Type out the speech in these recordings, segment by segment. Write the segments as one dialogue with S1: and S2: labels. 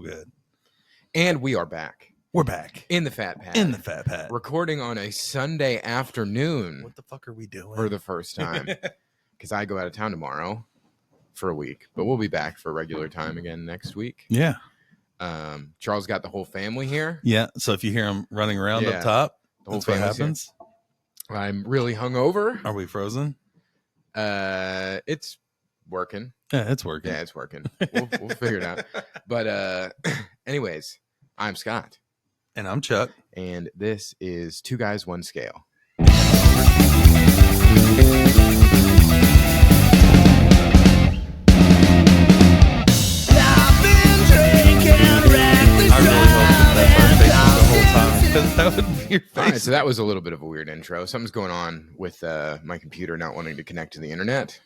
S1: good.
S2: And we are back.
S1: We're back.
S2: In the Fat Pad.
S1: In the Fat Pad.
S2: Recording on a Sunday afternoon.
S1: What the fuck are we doing?
S2: For the first time. Because I go out of town tomorrow for a week. But we'll be back for regular time again next week.
S1: Yeah.
S2: Charles got the whole family here.
S1: Yeah. So if you hear him running around up top, that's what happens.
S2: Here. I'm really hungover.
S1: Are we frozen?
S2: It's working.
S1: Yeah, it's working.
S2: Yeah, it's working. We'll figure it out. But anyways, I'm Scott.
S1: And I'm Chuck.
S2: And this is Two Guys, One Scale.
S1: That would be your face.
S2: All right, so that was a little bit of a weird intro. Something's going on with my computer not wanting to connect to the internet.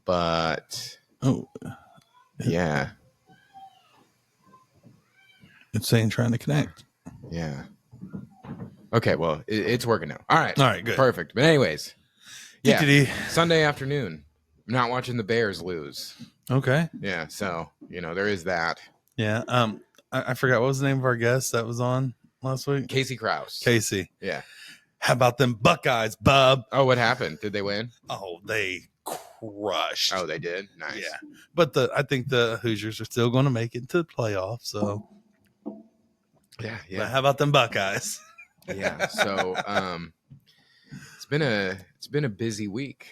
S2: But yeah,
S1: it's saying trying to connect.
S2: Yeah. Okay, well, it's working now. All right,
S1: good,
S2: perfect. But anyways, yeah,
S1: DTD.
S2: Sunday afternoon. I'm not watching the Bears lose.
S1: Okay.
S2: Yeah, so there is that.
S1: Yeah. I forgot what was the name of our guest that was on last week.
S2: Casey Krause.
S1: Casey.
S2: Yeah.
S1: How about them Buckeyes, bub?
S2: Oh, what happened? Did they win?
S1: Oh, they crushed.
S2: Oh, they did. Nice.
S1: Yeah. But I think the Hoosiers are still going to make it to the playoffs. So.
S2: Yeah.
S1: But how about them Buckeyes?
S2: Yeah. So it's been a busy week.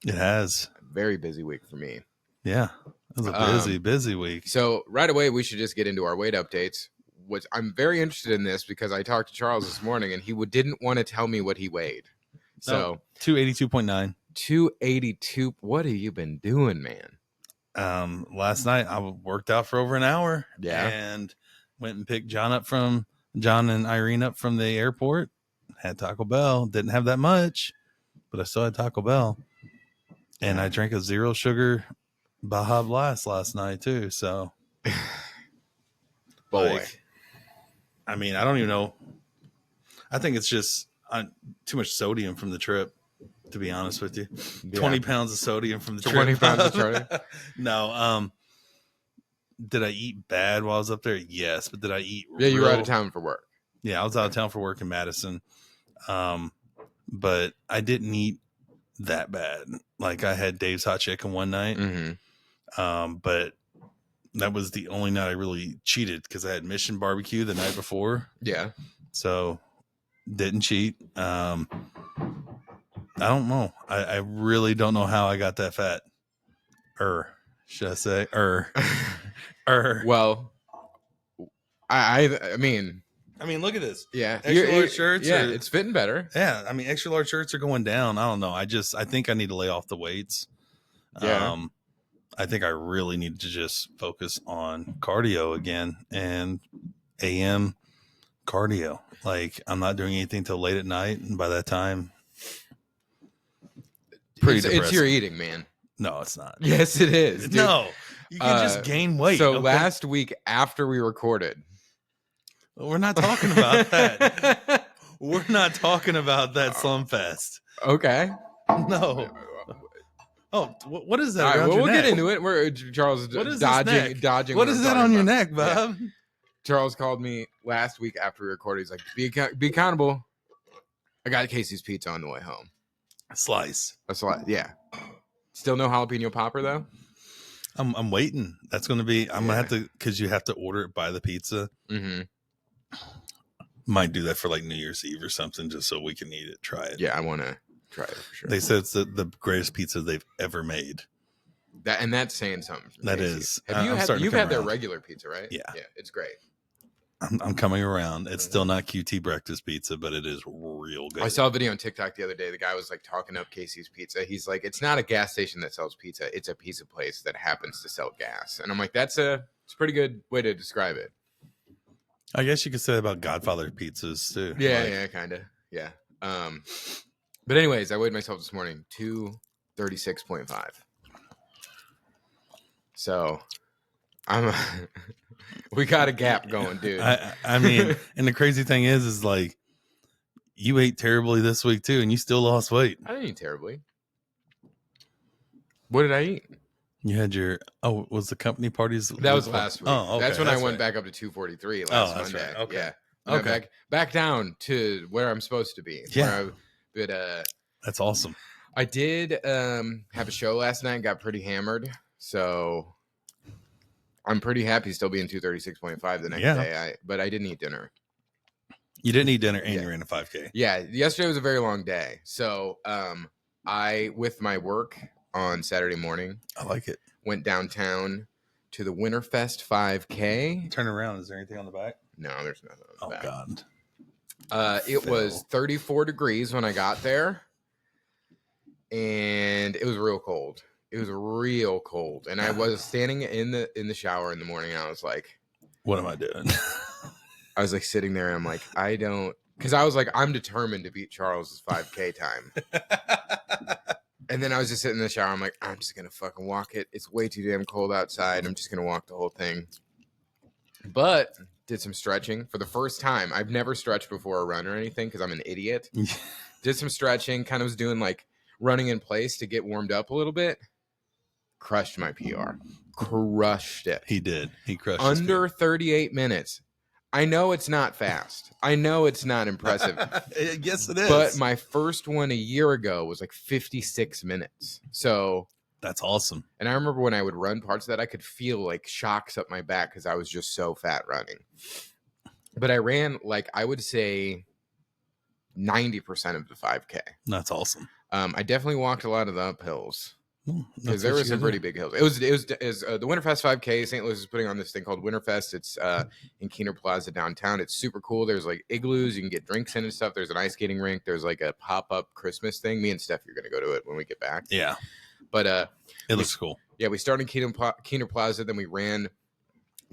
S1: It has.
S2: A very busy week for me.
S1: Yeah. It was a busy week.
S2: So right away, we should just get into our weight updates. I'm very interested in this because I talked to Charles this morning and he didn't want to tell me what he weighed. So
S1: 282.9.
S2: 282. What have you been doing, man?
S1: Last night I worked out for over an hour.
S2: Yeah.
S1: And went and picked John and Irene up from the airport. Had Taco Bell. Didn't have that much, but I still had Taco Bell. And I drank a 0 sugar Baja Blast last night too. So,
S2: boy,
S1: I mean, I don't even know. I think it's just too much sodium from the trip, to be honest with you. Yeah. 20 pounds of sodium from the
S2: 20
S1: trip.
S2: 20 pounds of sodium?
S1: No. Did I eat bad while I was up there? Yes. But did I eat?
S2: Yeah, you were out of town for work.
S1: Yeah, I was out of town for work in Madison. But I didn't eat that bad. Like I had Dave's hot chicken one night.
S2: Mm-hmm.
S1: But that was the only night I really cheated because I had Mission Barbecue the night before.
S2: Yeah.
S1: So didn't cheat. I don't know. I really don't know how I got that fat. Should I say?
S2: Well, I mean,
S1: look at this.
S2: Yeah.
S1: Extra large shirts.
S2: Yeah, it's fitting better.
S1: Yeah. Extra large shirts are going down. I don't know. I think I need to lay off the weights.
S2: Yeah.
S1: I think I really need to just focus on cardio again and AM cardio. Like I'm not doing anything till late at night. And by that time,
S2: it's your eating, man.
S1: No, it's not.
S2: Yes, it is. Dude.
S1: No, you can just gain weight.
S2: So last week after we recorded,
S1: we're not talking about that. We're not talking about that Slum Fest.
S2: Okay.
S1: No. Oh, what is that?
S2: Right, we'll get into it. We're Charles dodging.
S1: What is that on your neck, Bob?
S2: Yeah. Charles called me last week after we recorded. He's like, "Be accountable." I got Casey's pizza on the way home.
S1: A slice.
S2: Yeah. Still no jalapeno popper though.
S1: I'm waiting. That's going to be. I'm gonna have to because you have to order it by the pizza.
S2: Mm-hmm.
S1: Might do that for like New Year's Eve or something, just so we can eat it, try it.
S2: Yeah, I want to try it for sure.
S1: They said it's the greatest pizza they've ever made.
S2: That's saying something.
S1: That is.
S2: You've had their regular pizza, right?
S1: Yeah,
S2: it's great.
S1: I'm coming around. It's still not QT breakfast pizza, but it is real good.
S2: I saw a video on TikTok the other day. The guy was like talking up Casey's Pizza. He's like, it's not a gas station that sells pizza. It's a pizza place that happens to sell gas. And I'm like, it's a pretty good way to describe it.
S1: I guess you could say that about Godfather pizzas too.
S2: Yeah, kind of. Yeah. But anyways, I weighed myself this morning, 236.5. So we got a gap going, dude.
S1: I mean, and the crazy thing is like you ate terribly this week too, and you still lost weight.
S2: I didn't eat terribly. What did I eat?
S1: You had your was the company parties?
S2: That was last week.
S1: Oh, okay,
S2: That's when I went
S1: right.
S2: back up to 243
S1: Oh,
S2: last
S1: that's
S2: Monday.
S1: right. Okay.
S2: Yeah. And
S1: Okay.
S2: I'm back down to where I'm supposed to be.
S1: Yeah.
S2: But
S1: That's awesome.
S2: I did have a show last night and got pretty hammered. So I'm pretty happy still being 236.5 the next day. But I didn't eat dinner.
S1: You didn't eat dinner and
S2: Yeah.
S1: you ran a 5K.
S2: Yeah. Yesterday was a very long day. So I, with my work on Saturday morning,
S1: I like it.
S2: went downtown to the Winterfest 5K.
S1: Turn around. Is there anything on the back?
S2: No, there's nothing on the back.
S1: God.
S2: It was 34 degrees when I got there, and it was real cold. It was real cold, and I was standing in the shower in the morning, and I was like,
S1: "What am I doing?"
S2: I was like sitting there, and I'm like, I don't, because I was like, I'm determined to beat Charles's 5K time. And then I was just sitting in the shower. I'm like, I'm just gonna fucking walk it. It's way too damn cold outside. I'm just gonna walk the whole thing. But did some stretching for the first time. I've never stretched before a run or anything because I'm an idiot. Did some stretching, kind of was doing like running in place to get warmed up a little bit. Crushed my PR. Crushed it.
S1: He did. He crushed
S2: under 38 minutes. I know it's not fast. I know it's not impressive.
S1: Yes, it is.
S2: But my first one a year ago was like 56 minutes. So
S1: that's awesome.
S2: And I remember when I would run parts of that, I could feel like shocks up my back because I was just so fat running. But I ran, like, I would say 90% of the 5K.
S1: That's awesome.
S2: I definitely walked a lot of the uphills because there
S1: were
S2: were some pretty big hills. It was the Winterfest 5K. St. Louis is putting on this thing called Winterfest. It's in Keener Plaza downtown. It's super cool. There's like igloos. You can get drinks in and stuff. There's an ice skating rink. There's like a pop-up Christmas thing. Me and Steph are going to go to it when we get back.
S1: Yeah.
S2: But
S1: it looks cool.
S2: Yeah, we started in Keener Plaza, then we ran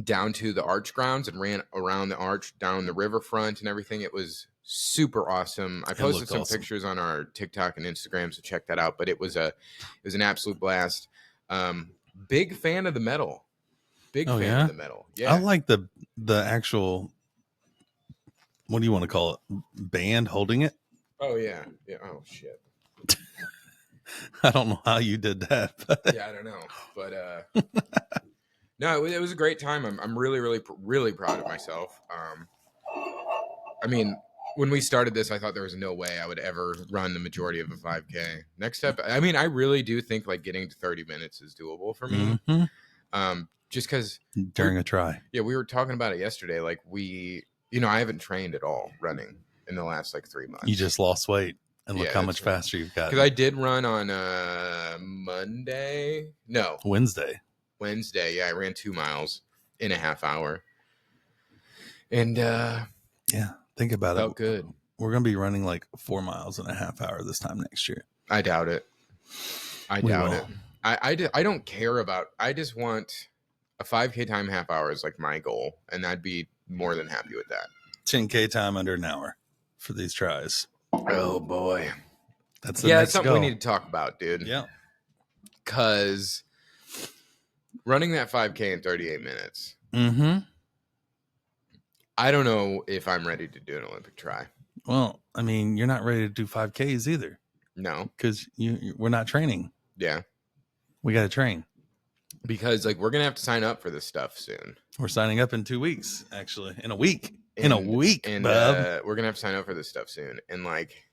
S2: down to the Arch grounds and ran around the Arch down the riverfront and everything. It was super awesome. I posted some pictures on our TikTok and Instagram, so check that out. But it was an absolute blast. Big fan of the medal. Big fan of the medal. Yeah,
S1: I like the actual. What do you want to call it? Band holding it.
S2: Oh yeah. Oh shit.
S1: I don't know how you did that. But.
S2: Yeah, I don't know, but no, it was a great time. I'm really proud of myself. I mean, when we started this, I thought there was no way I would ever run the majority of a 5K. Next step, I mean, I really do think like getting to 30 minutes is doable for me.
S1: Mm-hmm.
S2: Just because
S1: during a try.
S2: Yeah, we were talking about it yesterday. Like I haven't trained at all running in the last like 3 months.
S1: You just lost weight. And look how much faster you've got.
S2: Because I did run on Wednesday. Yeah, I ran 2 miles in a half hour. And
S1: yeah, think about
S2: felt good.
S1: We're going to be running like 4 miles in a half hour this time next year.
S2: I doubt it. I don't care about, I just want a 5K time half hour is like my goal. And I'd be more than happy with that.
S1: 10K time under an hour for these tries.
S2: Oh boy,
S1: that's
S2: something we need to talk about, dude.
S1: Yeah,
S2: because running that 5K in 38 minutes.
S1: Mm-hmm.
S2: I don't know if I'm ready to do an Olympic try.
S1: Well, I mean, you're not ready to do 5Ks either.
S2: No,
S1: because we're not training.
S2: Yeah,
S1: we got to train
S2: because like we're gonna have to sign up for this stuff soon.
S1: We're signing up in 2 weeks, actually, in a week. In a week,
S2: and
S1: bub.
S2: We're gonna have to sign up for this stuff soon. And like,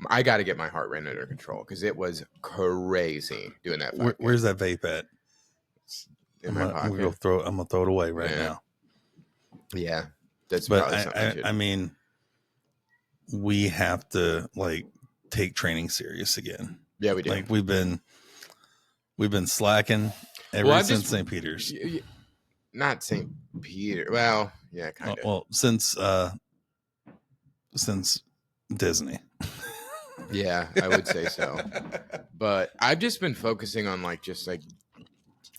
S2: I got to get my heart rate under control because it was crazy doing that.
S1: Where's that vape at?
S2: In my pocket.
S1: I'm gonna throw it away right now.
S2: Yeah, that's.
S1: But I mean, we have to like take training serious again.
S2: Yeah, we do.
S1: Like we've been slacking ever since St. Peter's.
S2: Not St. Peter. Well, yeah, kind of.
S1: Well, since Disney.
S2: Yeah, I would say so. But I've just been focusing on like just like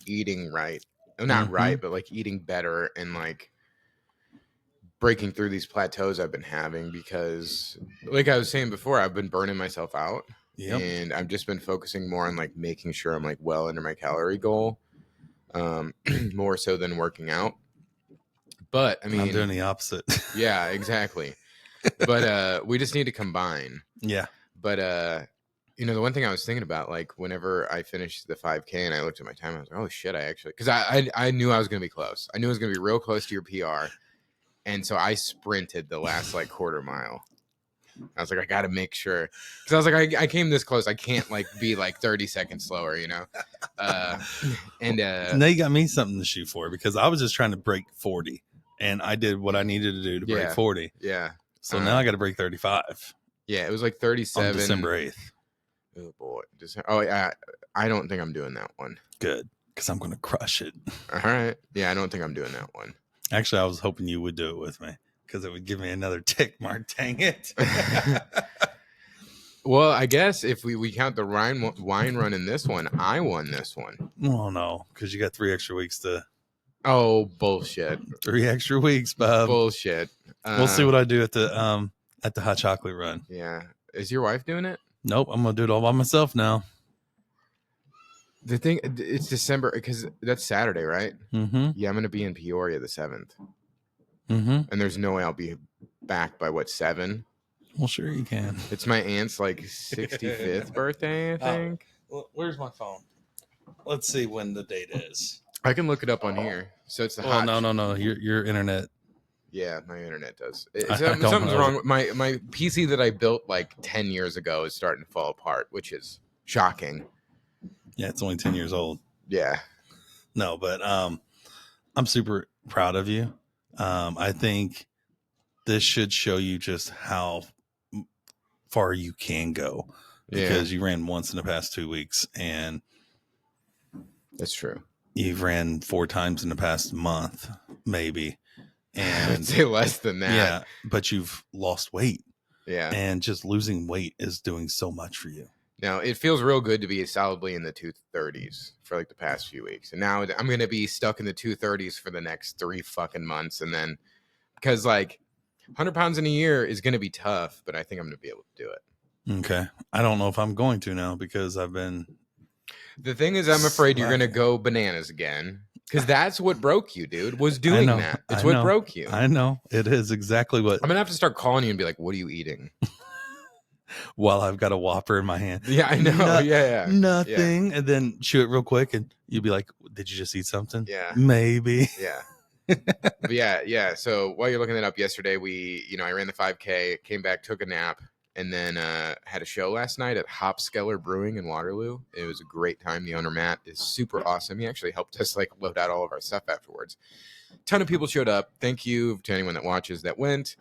S2: eating right. Not right, but like eating better and like breaking through these plateaus I've been having because like I was saying before, I've been burning myself out.
S1: Yep.
S2: And I've just been focusing more on like making sure I'm like well under my calorie goal. More so than working out. But I mean,
S1: I'm doing the opposite.
S2: Yeah, exactly. But we just need to combine.
S1: Yeah.
S2: But the one thing I was thinking about, like whenever I finished the 5K and I looked at my time, I was like, oh shit, because I knew I was going to be close. I knew I was going to be real close to your PR. And so I sprinted the last like quarter mile. I was like, I got to make sure. Because I was like, I came this close. I can't like be like 30 seconds slower, And
S1: Now you got me something to shoot for because I was just trying to break 40 and I did what I needed to do to break 40.
S2: Yeah.
S1: So now I got to break 35.
S2: Yeah, it was like 37.
S1: On December 8th.
S2: Oh, boy. Oh, yeah. I don't think I'm doing that one.
S1: Good. Because I'm going to crush it.
S2: All right. Yeah, I don't think I'm doing that one.
S1: Actually, I was hoping you would do it with me because it would give me another tick mark. Dang it.
S2: Well, I guess if we count the wine run in this one, I won this one.
S1: Well, no, because you got 3 extra weeks to.
S2: Oh, bullshit.
S1: 3 extra weeks, Bob.
S2: Bullshit.
S1: We'll see what I do at the hot chocolate run.
S2: Yeah. Is your wife doing it?
S1: Nope. I'm going to do it all by myself now.
S2: The thing, it's December because that's Saturday, right?
S1: Mm-hmm.
S2: Yeah, I'm going to be in Peoria the 7th.
S1: Mm-hmm.
S2: And there's no way I'll be back by 7?
S1: Well, sure you can.
S2: It's my aunt's like 65th birthday, I think.
S1: Well, where's my phone? Let's see when the date is.
S2: I can look it up on here. So it's the
S1: hot. No. Your internet.
S2: Yeah, my internet does. Something's wrong with my PC that I built like 10 years ago is starting to fall apart, which is shocking.
S1: Yeah, it's only 10 years old.
S2: Yeah.
S1: No, but I'm super proud of you. I think this should show you just how far you can go because you ran once in the past 2 weeks and
S2: that's true.
S1: You've ran 4 times in the past month, maybe. And
S2: I'd say less than that.
S1: Yeah, but you've lost weight.
S2: Yeah.
S1: And just losing weight is doing so much for you.
S2: Now, it feels real good to be solidly in the 230s for like the past few weeks. And now I'm going to be stuck in the 230s for the next 3 fucking months. And then because like 100 pounds in a year is going to be tough, but I think I'm going to be able to do it.
S1: Okay. I don't know if I'm going to now because I've been.
S2: The thing is, I'm afraid you're going to go bananas again because that's what broke you, dude, was doing that. It's what broke you.
S1: I know. It is exactly what.
S2: I'm going to have to start calling you and be like, what are you eating?
S1: While I've got a Whopper in my hand.
S2: Yeah, I know. Yeah.
S1: Nothing. Yeah. And then chew it real quick and you'd be like, did you just eat something?
S2: Yeah.
S1: Maybe.
S2: Yeah. But yeah. So while you're looking that up yesterday, I ran the 5K, came back, took a nap, and then had a show last night at Hopskeller Brewing in Waterloo. It was a great time. The owner, Matt, is super awesome. He actually helped us like load out all of our stuff afterwards. A ton of people showed up. Thank you to anyone that watches that went.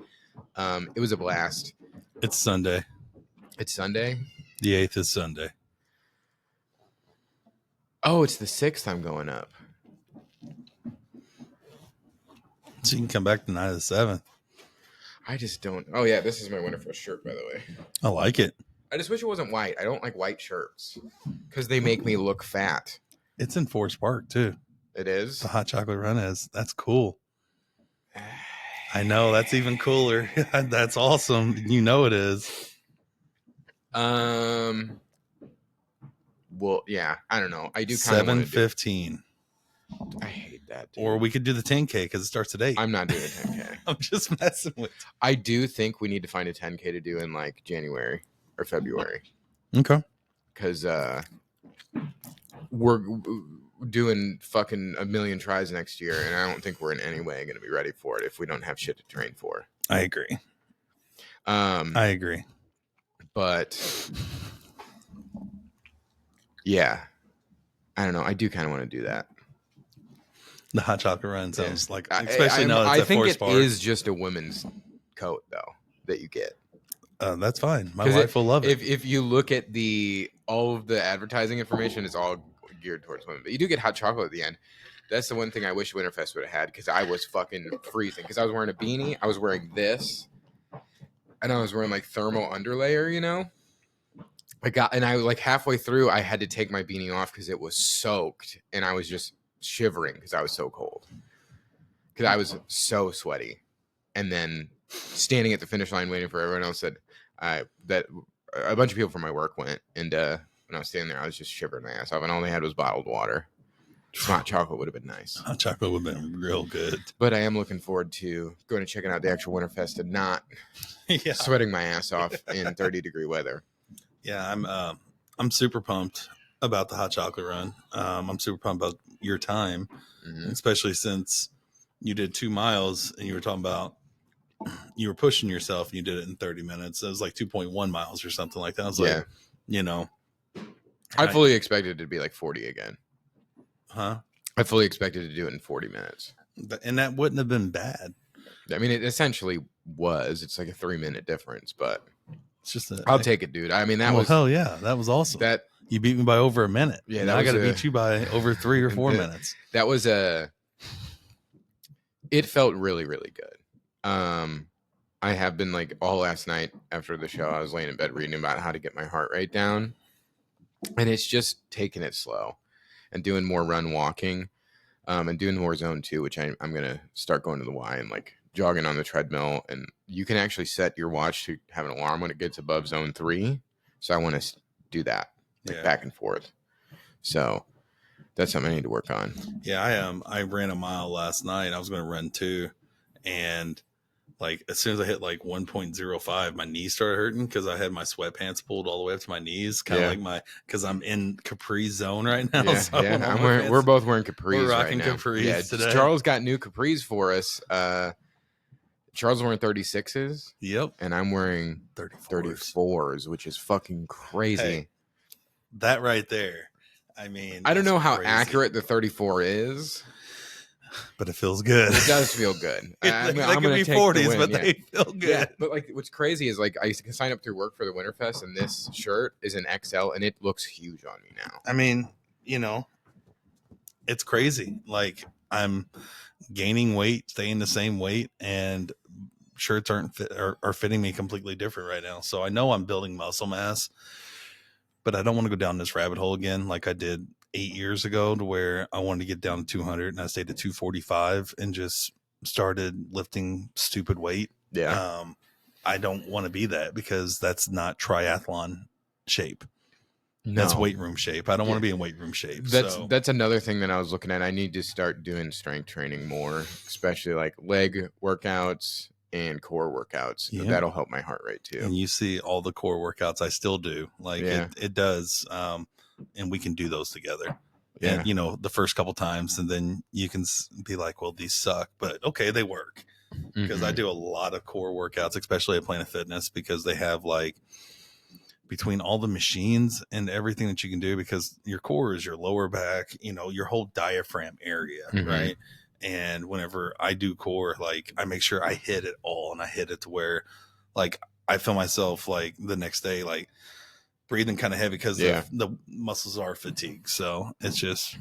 S2: It was a blast.
S1: It's Sunday.
S2: It's Sunday?
S1: The 8th is Sunday.
S2: Oh, it's the 6th I'm going up.
S1: So you can come back the night of the 7th.
S2: I just don't. Oh, yeah, this is my Winterfest shirt, by the way.
S1: I like it.
S2: I just wish it wasn't white. I don't like white shirts because they make me look fat.
S1: It's in Forest Park, too.
S2: It is?
S1: The hot chocolate run is. That's cool. I know. That's even cooler. That's awesome. You know it is.
S2: Well, yeah, I don't know. I do kind of
S1: 7:15.
S2: I hate that. Dude.
S1: Or we could do the 10K because it starts at 8.
S2: I'm not doing a 10K.
S1: I'm just messing with you.
S2: I do think we need to find a 10K to do in like January or February.
S1: Okay.
S2: Because we're doing fucking a million tries next year, and I don't think we're in any way going to be ready for it if we don't have shit to train for.
S1: I agree. I agree.
S2: But yeah, I don't know. I do kind of want to do that.
S1: The hot chocolate run sounds like, especially now it's
S2: I think
S1: Forest
S2: it
S1: Park.
S2: is just a women's coat though that you get.
S1: That's fine. My wife will love it.
S2: If you look at all of the advertising information, it's all geared towards women. But you do get hot chocolate at the end. That's the one thing I wish Winterfest would have had because I was fucking freezing. Because I was wearing a beanie, I was wearing this, and I was wearing like thermal underlayer. I like halfway through, I had to take my beanie off because it was soaked, and I was just shivering because I was so cold. Because I was so sweaty, and then standing at the finish line waiting for everyone else that a bunch of people from my work went, and when I was standing there, I was just shivering my ass off, and all they had was bottled water. Hot chocolate would have been nice.
S1: Hot chocolate would have been real good.
S2: But I am looking forward to going and checking out the actual Winterfest and not sweating my ass off in 30-degree weather.
S1: Yeah, I'm super pumped about the hot chocolate run. I'm super pumped about your time, especially since you did 2 miles and you were talking about you were pushing yourself and you did it in 30 minutes. It was like 2.1 miles or something like that. I was like, you know,
S2: I fully expected it to be like 40 again.
S1: huh?
S2: I fully expected to do it in 40 minutes.
S1: And that wouldn't have been bad.
S2: I mean, it essentially was. It's like a 3-minute difference, but
S1: It's just
S2: I'll take it, dude. I mean, that was
S1: hell yeah, that was awesome.
S2: that.
S1: You beat me by over a minute.
S2: Yeah,
S1: and I got to beat you by over 3 or 4 minutes.
S2: That was it felt really, really good. I have been like all last night after the show, I was laying in bed reading about how to get my heart rate down, and it's just taking it slow and doing more run walking, and doing more zone 2, which I'm gonna start going to the Y and like jogging on the treadmill. And you can actually set your watch to have an alarm when it gets above zone 3. So I want to do that back and forth. So that's something I need to work on.
S1: Yeah, I ran a mile last night. I was going to run 2, and like as soon as I hit like 1.05, my knees started hurting because I had my sweatpants pulled all the way up to my knees, kind of like because I'm in capri zone right now.
S2: Yeah,
S1: so
S2: we're both wearing capris.
S1: We're rocking
S2: right now.
S1: capris today.
S2: Charles got new capris for us. Charles is wearing 36s.
S1: Yep,
S2: and I'm wearing 34s, which is fucking crazy.
S1: Hey, that right there. I mean,
S2: I don't know how accurate the 34 is,
S1: but it feels good.
S2: It does feel good.
S1: They could be 40s, but they feel good.
S2: Yeah, but like, what's crazy is like I signed up through work for the Winterfest, and this shirt is an XL, and it looks huge on me now.
S1: I mean, you know, it's crazy. Like I'm gaining weight, staying the same weight, and shirts are fitting me completely different right now. So I know I'm building muscle mass, but I don't want to go down this rabbit hole again like I did 8 years ago, to where I wanted to get down to 200 and I stayed at 245 and just started lifting stupid weight.
S2: Yeah.
S1: I don't want to be that, because that's not triathlon shape.
S2: No.
S1: That's weight room shape. I don't want to be in weight room shape.
S2: That's another thing that I was looking at. I need to start doing strength training more, especially like leg workouts and core workouts. Yeah. That'll help my heart rate too.
S1: And you see all the core workouts I still do. Like it does. And we can do those together. Yeah. And, you know, the first couple times, and then you can be like, well, these suck, but okay, they work. Because I do a lot of core workouts, especially at Planet Fitness, because they have like, between all the machines and everything that you can do, because your core is your lower back, you know, your whole diaphragm area, right? And whenever I do core, like I make sure I hit it all, and I hit it to where like I feel myself like the next day, like breathing kind of heavy because the muscles are fatigued. So it's just,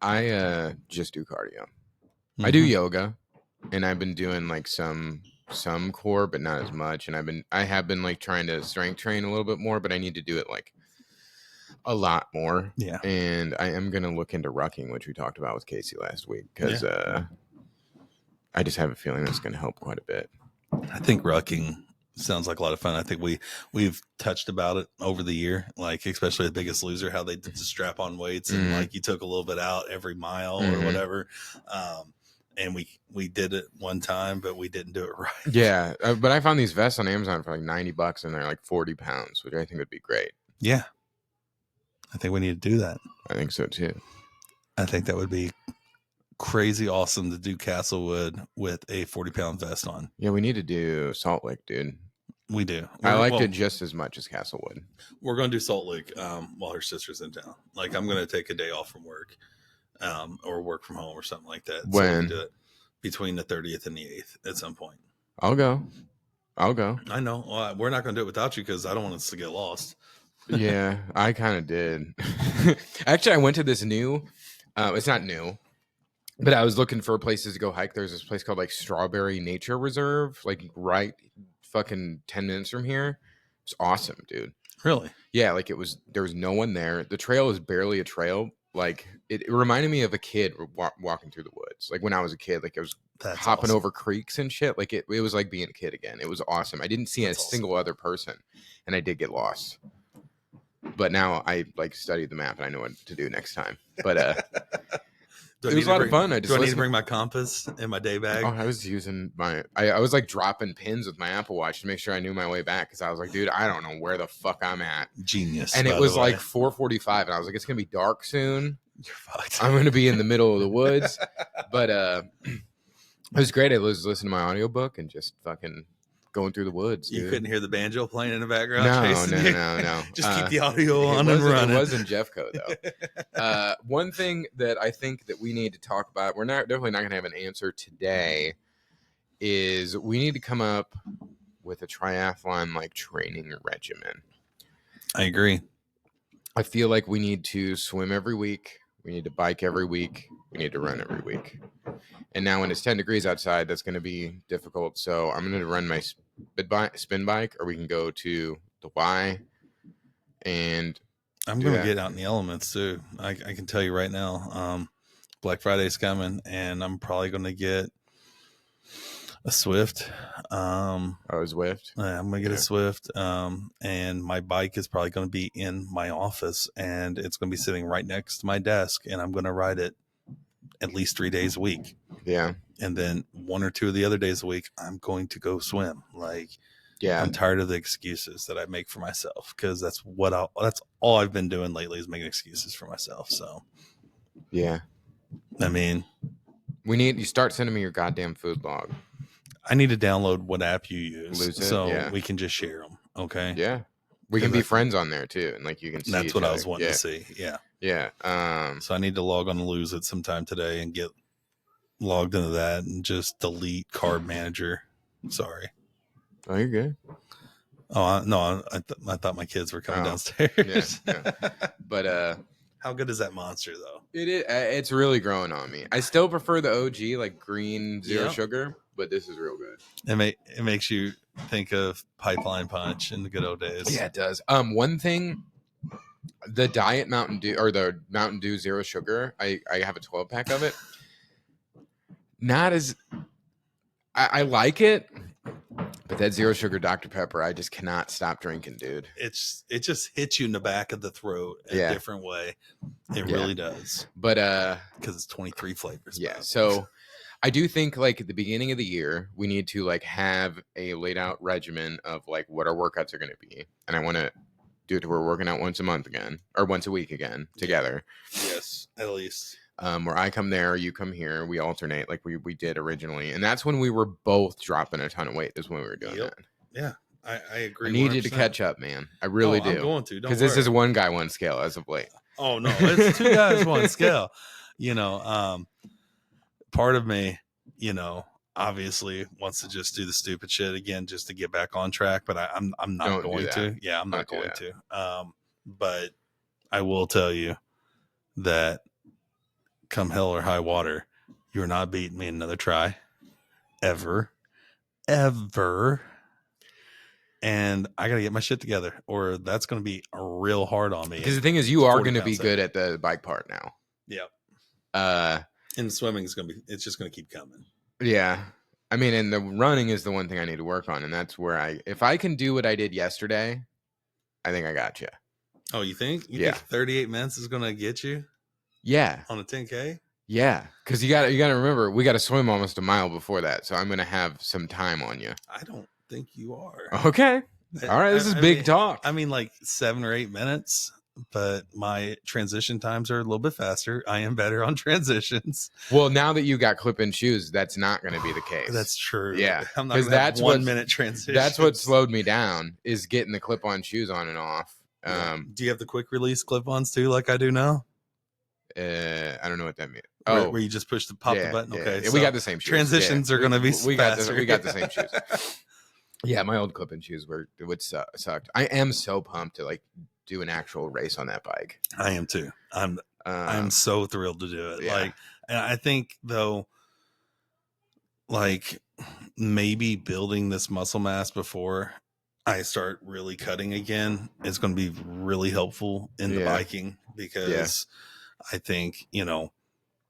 S2: I just do cardio. I do yoga, and I've been doing like some core, but not as much. And I have been like trying to strength train a little bit more, but I need to do it like a lot more.
S1: Yeah.
S2: And I am going to look into rucking, which we talked about with Casey last week, because I just have a feeling that's going to help quite a bit.
S1: I think rucking sounds like a lot of fun. I think we've touched about it over the year, like especially the Biggest Loser, how they did the strap on weights and like you took a little bit out every mile or whatever. And we did it one time, but we didn't do it right.
S2: Yeah. But I found these vests on Amazon for like $90 and they're like 40 pounds, which I think would be great.
S1: Yeah. I think we need to do that.
S2: I think so too.
S1: I think that would be crazy awesome to do Castlewood with a 40-pound vest on.
S2: Yeah, we need to do Salt Lake, dude.
S1: We do.
S2: I liked it just as much as Castlewood.
S1: We're going to do Salt Lake while her sister's in town. Like I'm going to take a day off from work, or work from home or something like that.
S2: When?
S1: So we can do it between the 30th and the 8th at some point.
S2: I'll go.
S1: I know. Well, we're not going to do it without you, because I don't want us to get lost.
S2: Yeah, I kind of did. Actually, I went to this new, it's not new, but I was looking for places to go hike. There's this place called like Strawberry Nature Reserve, like right fucking 10 minutes from here. It's awesome, dude.
S1: Really?
S2: Yeah, like there was no one there. The trail is barely a trail. Like it reminded me of a kid walking through the woods. Like when I was a kid, like I was hopping over creeks and shit. Like it was like being a kid again. It was awesome. I didn't see a single other person, and I did get lost. But now I like studied the map and I know what to do next time. But It was a lot of fun. I just
S1: do I need to
S2: listened.
S1: bring my compass in my day bag?
S2: Oh, I was using I was like dropping pins with my Apple Watch to make sure I knew my way back because I was like, dude, I don't know where the fuck I'm at.
S1: Genius.
S2: And it
S1: by
S2: was
S1: the way.
S2: like 4:45, and I was like, it's gonna be dark soon.
S1: You're fucked.
S2: I'm gonna be in the middle of the woods. But it was great. I was listening to my audiobook and just fucking going through the woods.
S1: You
S2: dude.
S1: couldn't hear the banjo playing in the background.
S2: No,
S1: chasing you?
S2: no.
S1: Just keep the audio on and running.
S2: It wasn't Jeffco though. One thing that I think that we need to talk about, we're definitely not going to have an answer today, is we need to come up with a triathlon like training regimen.
S1: I agree.
S2: I feel like we need to swim every week. We need to bike every week. We need to run every week. And now when it's 10 degrees outside, that's going to be difficult. So I'm going to run my spin bike, or we can go to the Y. And
S1: I'm going to get out in the elements too. I can tell you right now, Black Friday's coming, and I'm probably going to get a Swift.
S2: A Zwift.
S1: I'm going to get a Swift. And my bike is probably going to be in my office, and it's going to be sitting right next to my desk, and I'm going to ride it at least 3 days a week.
S2: Yeah.
S1: And then 1 or 2 of the other days a week, I'm going to go swim. Like,
S2: yeah,
S1: I'm tired of the excuses that I make for myself, because that's all I've been doing lately is making excuses for myself. So,
S2: yeah.
S1: I mean,
S2: you start sending me your goddamn food log.
S1: I need to download what app you use we can just share them. Okay.
S2: Yeah. We can be friends on there too. And like you can see.
S1: That's what I was wanting to see. Yeah.
S2: Yeah.
S1: So I need to log on to Lose It sometime today and get logged into that and just delete Card Manager. Sorry.
S2: Oh, you're good.
S1: Oh, no, I thought my kids were coming downstairs.
S2: Yeah. But
S1: how good is that monster though?
S2: It is. It's really growing on me. I still prefer the OG, like green zero sugar, but this is real good.
S1: It makes you think of Pipeline Punch in the good old days.
S2: Yeah, it does. One thing, the Diet Mountain Dew or the Mountain Dew Zero Sugar, I have a 12-pack of it. Not as I like it, but that Zero Sugar Dr. Pepper, I just cannot stop drinking, dude.
S1: It just hits you in the back of the throat in a different way. It really does.
S2: But
S1: because it's 23 flavors.
S2: Yeah. So I do think like at the beginning of the year, we need to like have a laid out regimen of like what our workouts are going to be. And I want to do it to where we're working out once a month again, or once a week again together.
S1: Yes, at least.
S2: Where I come there, you come here, we alternate like we did originally. And that's when we were both dropping a ton of weight, is when we were doing that.
S1: Yeah, I agree.
S2: I need you to catch up, man. I really do.
S1: I'm going to.
S2: Because this is one guy, one scale as of late.
S1: Oh, no. It's 2 guys, 1 scale. You know, part of me, you know, obviously wants to just do the stupid shit again just to get back on track. But I'm not going to. Yeah, I'm not going to. But I will tell you that come hell or high water, you're not beating me in another try. Ever. And I got to get my shit together, or that's going to be real hard on me.
S2: Because the thing is, you are going to be good at the bike part now.
S1: Yep. And swimming is it's just going to keep coming.
S2: Yeah. I mean, and the running is the one thing I need to work on. And that's where if I can do what I did yesterday, I think I got you.
S1: Oh, you think? You think 38 minutes is going to get you?
S2: Yeah.
S1: On a 10K?
S2: Yeah. Because you got to remember, we got to swim almost a mile before that. So I'm going to have some time on you.
S1: I don't think you are.
S2: Okay. All right. This is big talk.
S1: I mean, like 7 or 8 minutes, but my transition times are a little bit faster. I am better on transitions.
S2: Well, now that you got clip-in shoes, that's not going to be the case.
S1: That's true.
S2: Yeah.
S1: I'm not going to have 1 minute transition.
S2: That's what slowed me down, is getting the clip-on shoes on and off.
S1: Do you have the quick release clip-ons too, like I do now?
S2: I don't know what that means.
S1: Where you just push the button. Okay.
S2: Yeah, so we got the same shoes.
S1: Transitions are going to be faster.
S2: We got the same shoes. Yeah, my old clip-in shoes sucked. I am so pumped to like do an actual race on that bike.
S1: I am too. I'm so thrilled to do it. Yeah. Like, and I think though, like maybe building this muscle mass before I start really cutting again is going to be really helpful in the biking, because I think,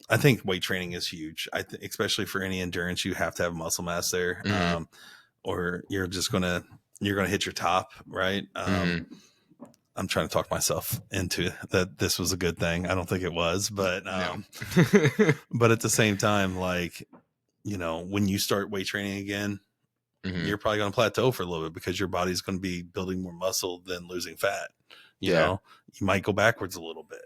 S1: I think weight training is huge. Especially for any endurance, you have to have muscle mass there.
S2: Mm-hmm.
S1: Or you're just going to hit your top. Right. I'm trying to talk myself into that this was a good thing. I don't think it was, but
S2: No.
S1: but at the same time, like, you know, when you start weight training again,
S2: Mhm.
S1: you're probably going to plateau for a little bit because your body's going to be building more muscle than losing fat. You know, you might go backwards a little bit,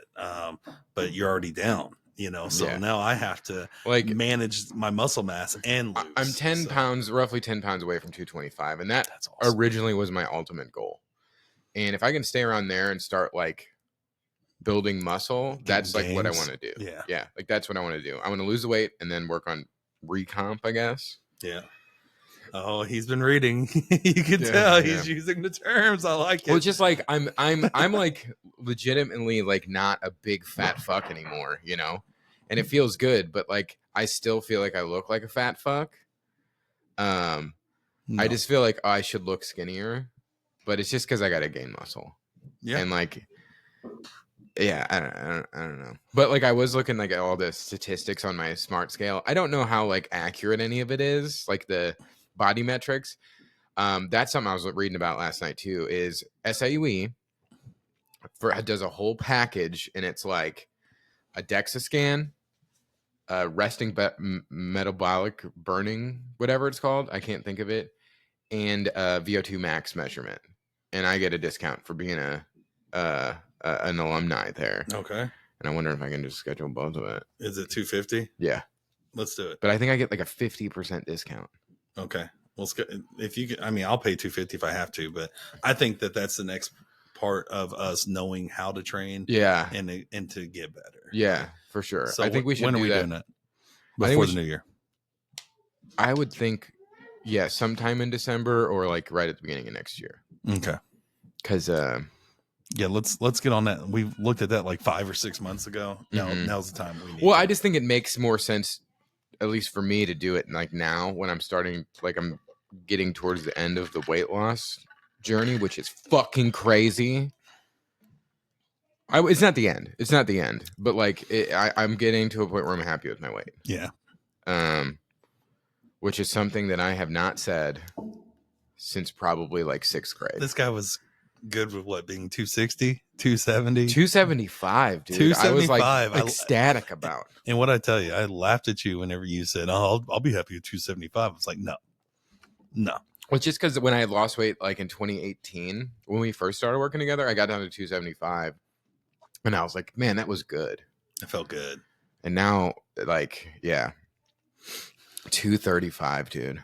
S1: but you're already down. You know, so now I have to
S2: like
S1: manage my muscle mass and lose.
S2: I'm 10 pounds, roughly 10 pounds away from 225, and that's
S1: awesome.
S2: Originally was my ultimate goal. And if I can stay around there and start like building muscle, that's like what I want to do. Yeah, like that's what I want to do. I want to lose the weight and then work on recomp, I guess.
S1: Yeah. Oh, he's been reading. You can tell he's using the terms. I like it.
S2: Well, it's just like I'm like legitimately like not a big fat fuck anymore, you know? And it feels good, but like I still feel like I look like a fat fuck. I just feel like I should look skinnier, but it's just because I gotta gain muscle. Yeah. And like, yeah, I don't know. But like I was looking like at all the statistics on my smart scale. I don't know how like accurate any of it is, like the body metrics. That's something I was reading about last night too, is S2E does a whole package, and it's like a DEXA scan, resting metabolic burning, whatever it's called. I can't think of it. And a VO2 max measurement. And I get a discount for being an alumni there. Okay. And I wonder if I can just schedule both of it.
S1: Is it $250?
S2: Yeah.
S1: Let's do it.
S2: But I think I get like a 50% discount.
S1: Okay. Well, if you, I mean, I'll pay $250 if I have to, but I think that that's the next part of us knowing how to train.
S2: Yeah.
S1: And to get better.
S2: Yeah, for sure.
S1: So
S2: I think we should.
S1: When are we doing that? Before the new year?
S2: I would think, yeah, sometime in December or like right at the beginning of next year.
S1: Okay.
S2: Because
S1: yeah, let's get on that. We looked at that like 5 or 6 months ago. Now's the time we need.
S2: Well, I just think it makes more sense, at least for me, to do it like now when I'm starting, like I'm getting towards the end of the weight loss journey, which is fucking crazy. It's not the end. It's not the end, but like I'm getting to a point where I'm happy with my weight.
S1: Yeah.
S2: Which is something that I have not said since probably like 6th grade.
S1: This guy was good with what, being 260, 270,
S2: 275, dude. 275. I was like ecstatic about.
S1: And what I tell you, I laughed at you whenever you said, "Oh, I'll be happy with 275." I was like, no.
S2: Well, it's just because when I had lost weight, like in 2018, when we first started working together, I got down to 275, and I was like, man, that was good.
S1: It felt good.
S2: And now, like, yeah, 235, dude.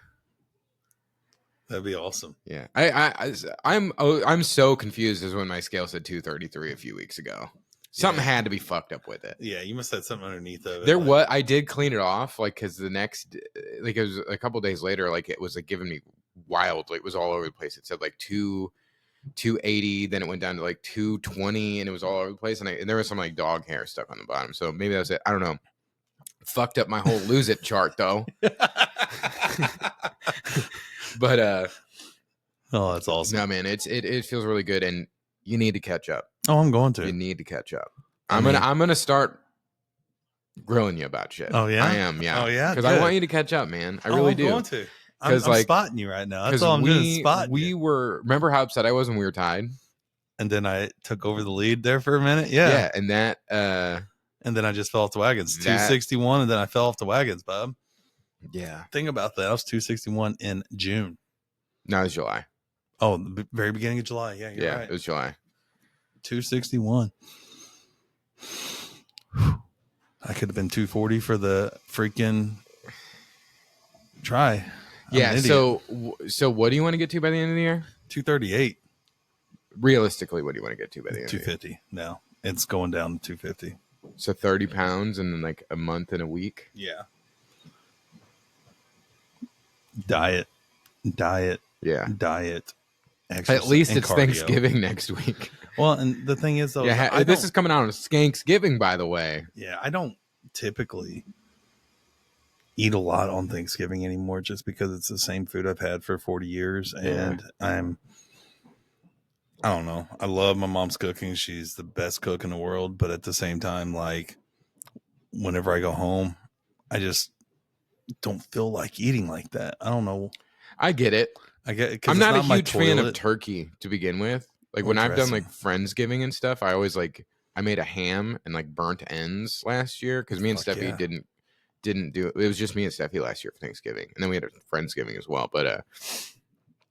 S1: That'd be awesome.
S2: Yeah, I'm so confused as when my scale said 233 a few weeks ago. Something had to be fucked up with it.
S1: Yeah, you must have had something underneath of
S2: it. I did clean it off, like, because the next, like, it was a couple days later, like, it was like giving me wild, like, it was all over the place. It said like 280, then it went down to like 220, and it was all over the place. And there was some like dog hair stuck on the bottom. So maybe that was it. I don't know. Fucked up my whole lose it chart though. But
S1: oh, that's awesome.
S2: No, man, it feels really good, and you need to catch up.
S1: Oh, I'm going to.
S2: You need to catch up. I'm gonna start grilling you about shit.
S1: Oh yeah,
S2: I am. Yeah.
S1: Oh yeah,
S2: because I want you to catch up, man. I really do.
S1: I'm going to. I'm like, spotting you right now. That's all I'm doing. Spotting.
S2: Remember how upset I was when we were tied,
S1: and then I took over the lead there for a minute. Yeah.
S2: Yeah, and that.
S1: And then I just fell off the wagons. 261, and then I fell off the wagons, Bob.
S2: Yeah.
S1: Think about that. I was 261 in June.
S2: No, it was July.
S1: Oh, the very beginning of July. Yeah, you're right.
S2: It was July.
S1: 261. I could have been 240 for the freaking try.
S2: Yeah. So what do you want to get to by the end of the year?
S1: 238.
S2: Realistically, what do you want to get to by the end?
S1: 250. No, it's going down to 250.
S2: So 30 pounds and then like a month and a week.
S1: Yeah. Diet.
S2: Yeah.
S1: Diet.
S2: At least it's cardio. Thanksgiving next week.
S1: Well, and the thing is, though,
S2: this is coming out on Thanksgiving, by the way.
S1: Yeah, I don't typically eat a lot on Thanksgiving anymore, just because it's the same food I've had for 40 years, and I don't know. I love my mom's cooking. She's the best cook in the world, but at the same time, like, whenever I go home, I just don't feel like eating like that. I don't know.
S2: I get it.
S1: I get it.
S2: I'm not a huge fan of turkey to begin with. Like when I've done like
S1: Interesting.
S2: Friendsgiving and stuff, I always like I made a ham and like burnt ends last year because me and
S1: Fuck
S2: Steffi
S1: yeah.
S2: didn't do it. It was just me and Steffi last year for Thanksgiving, and then we had a Friendsgiving as well. But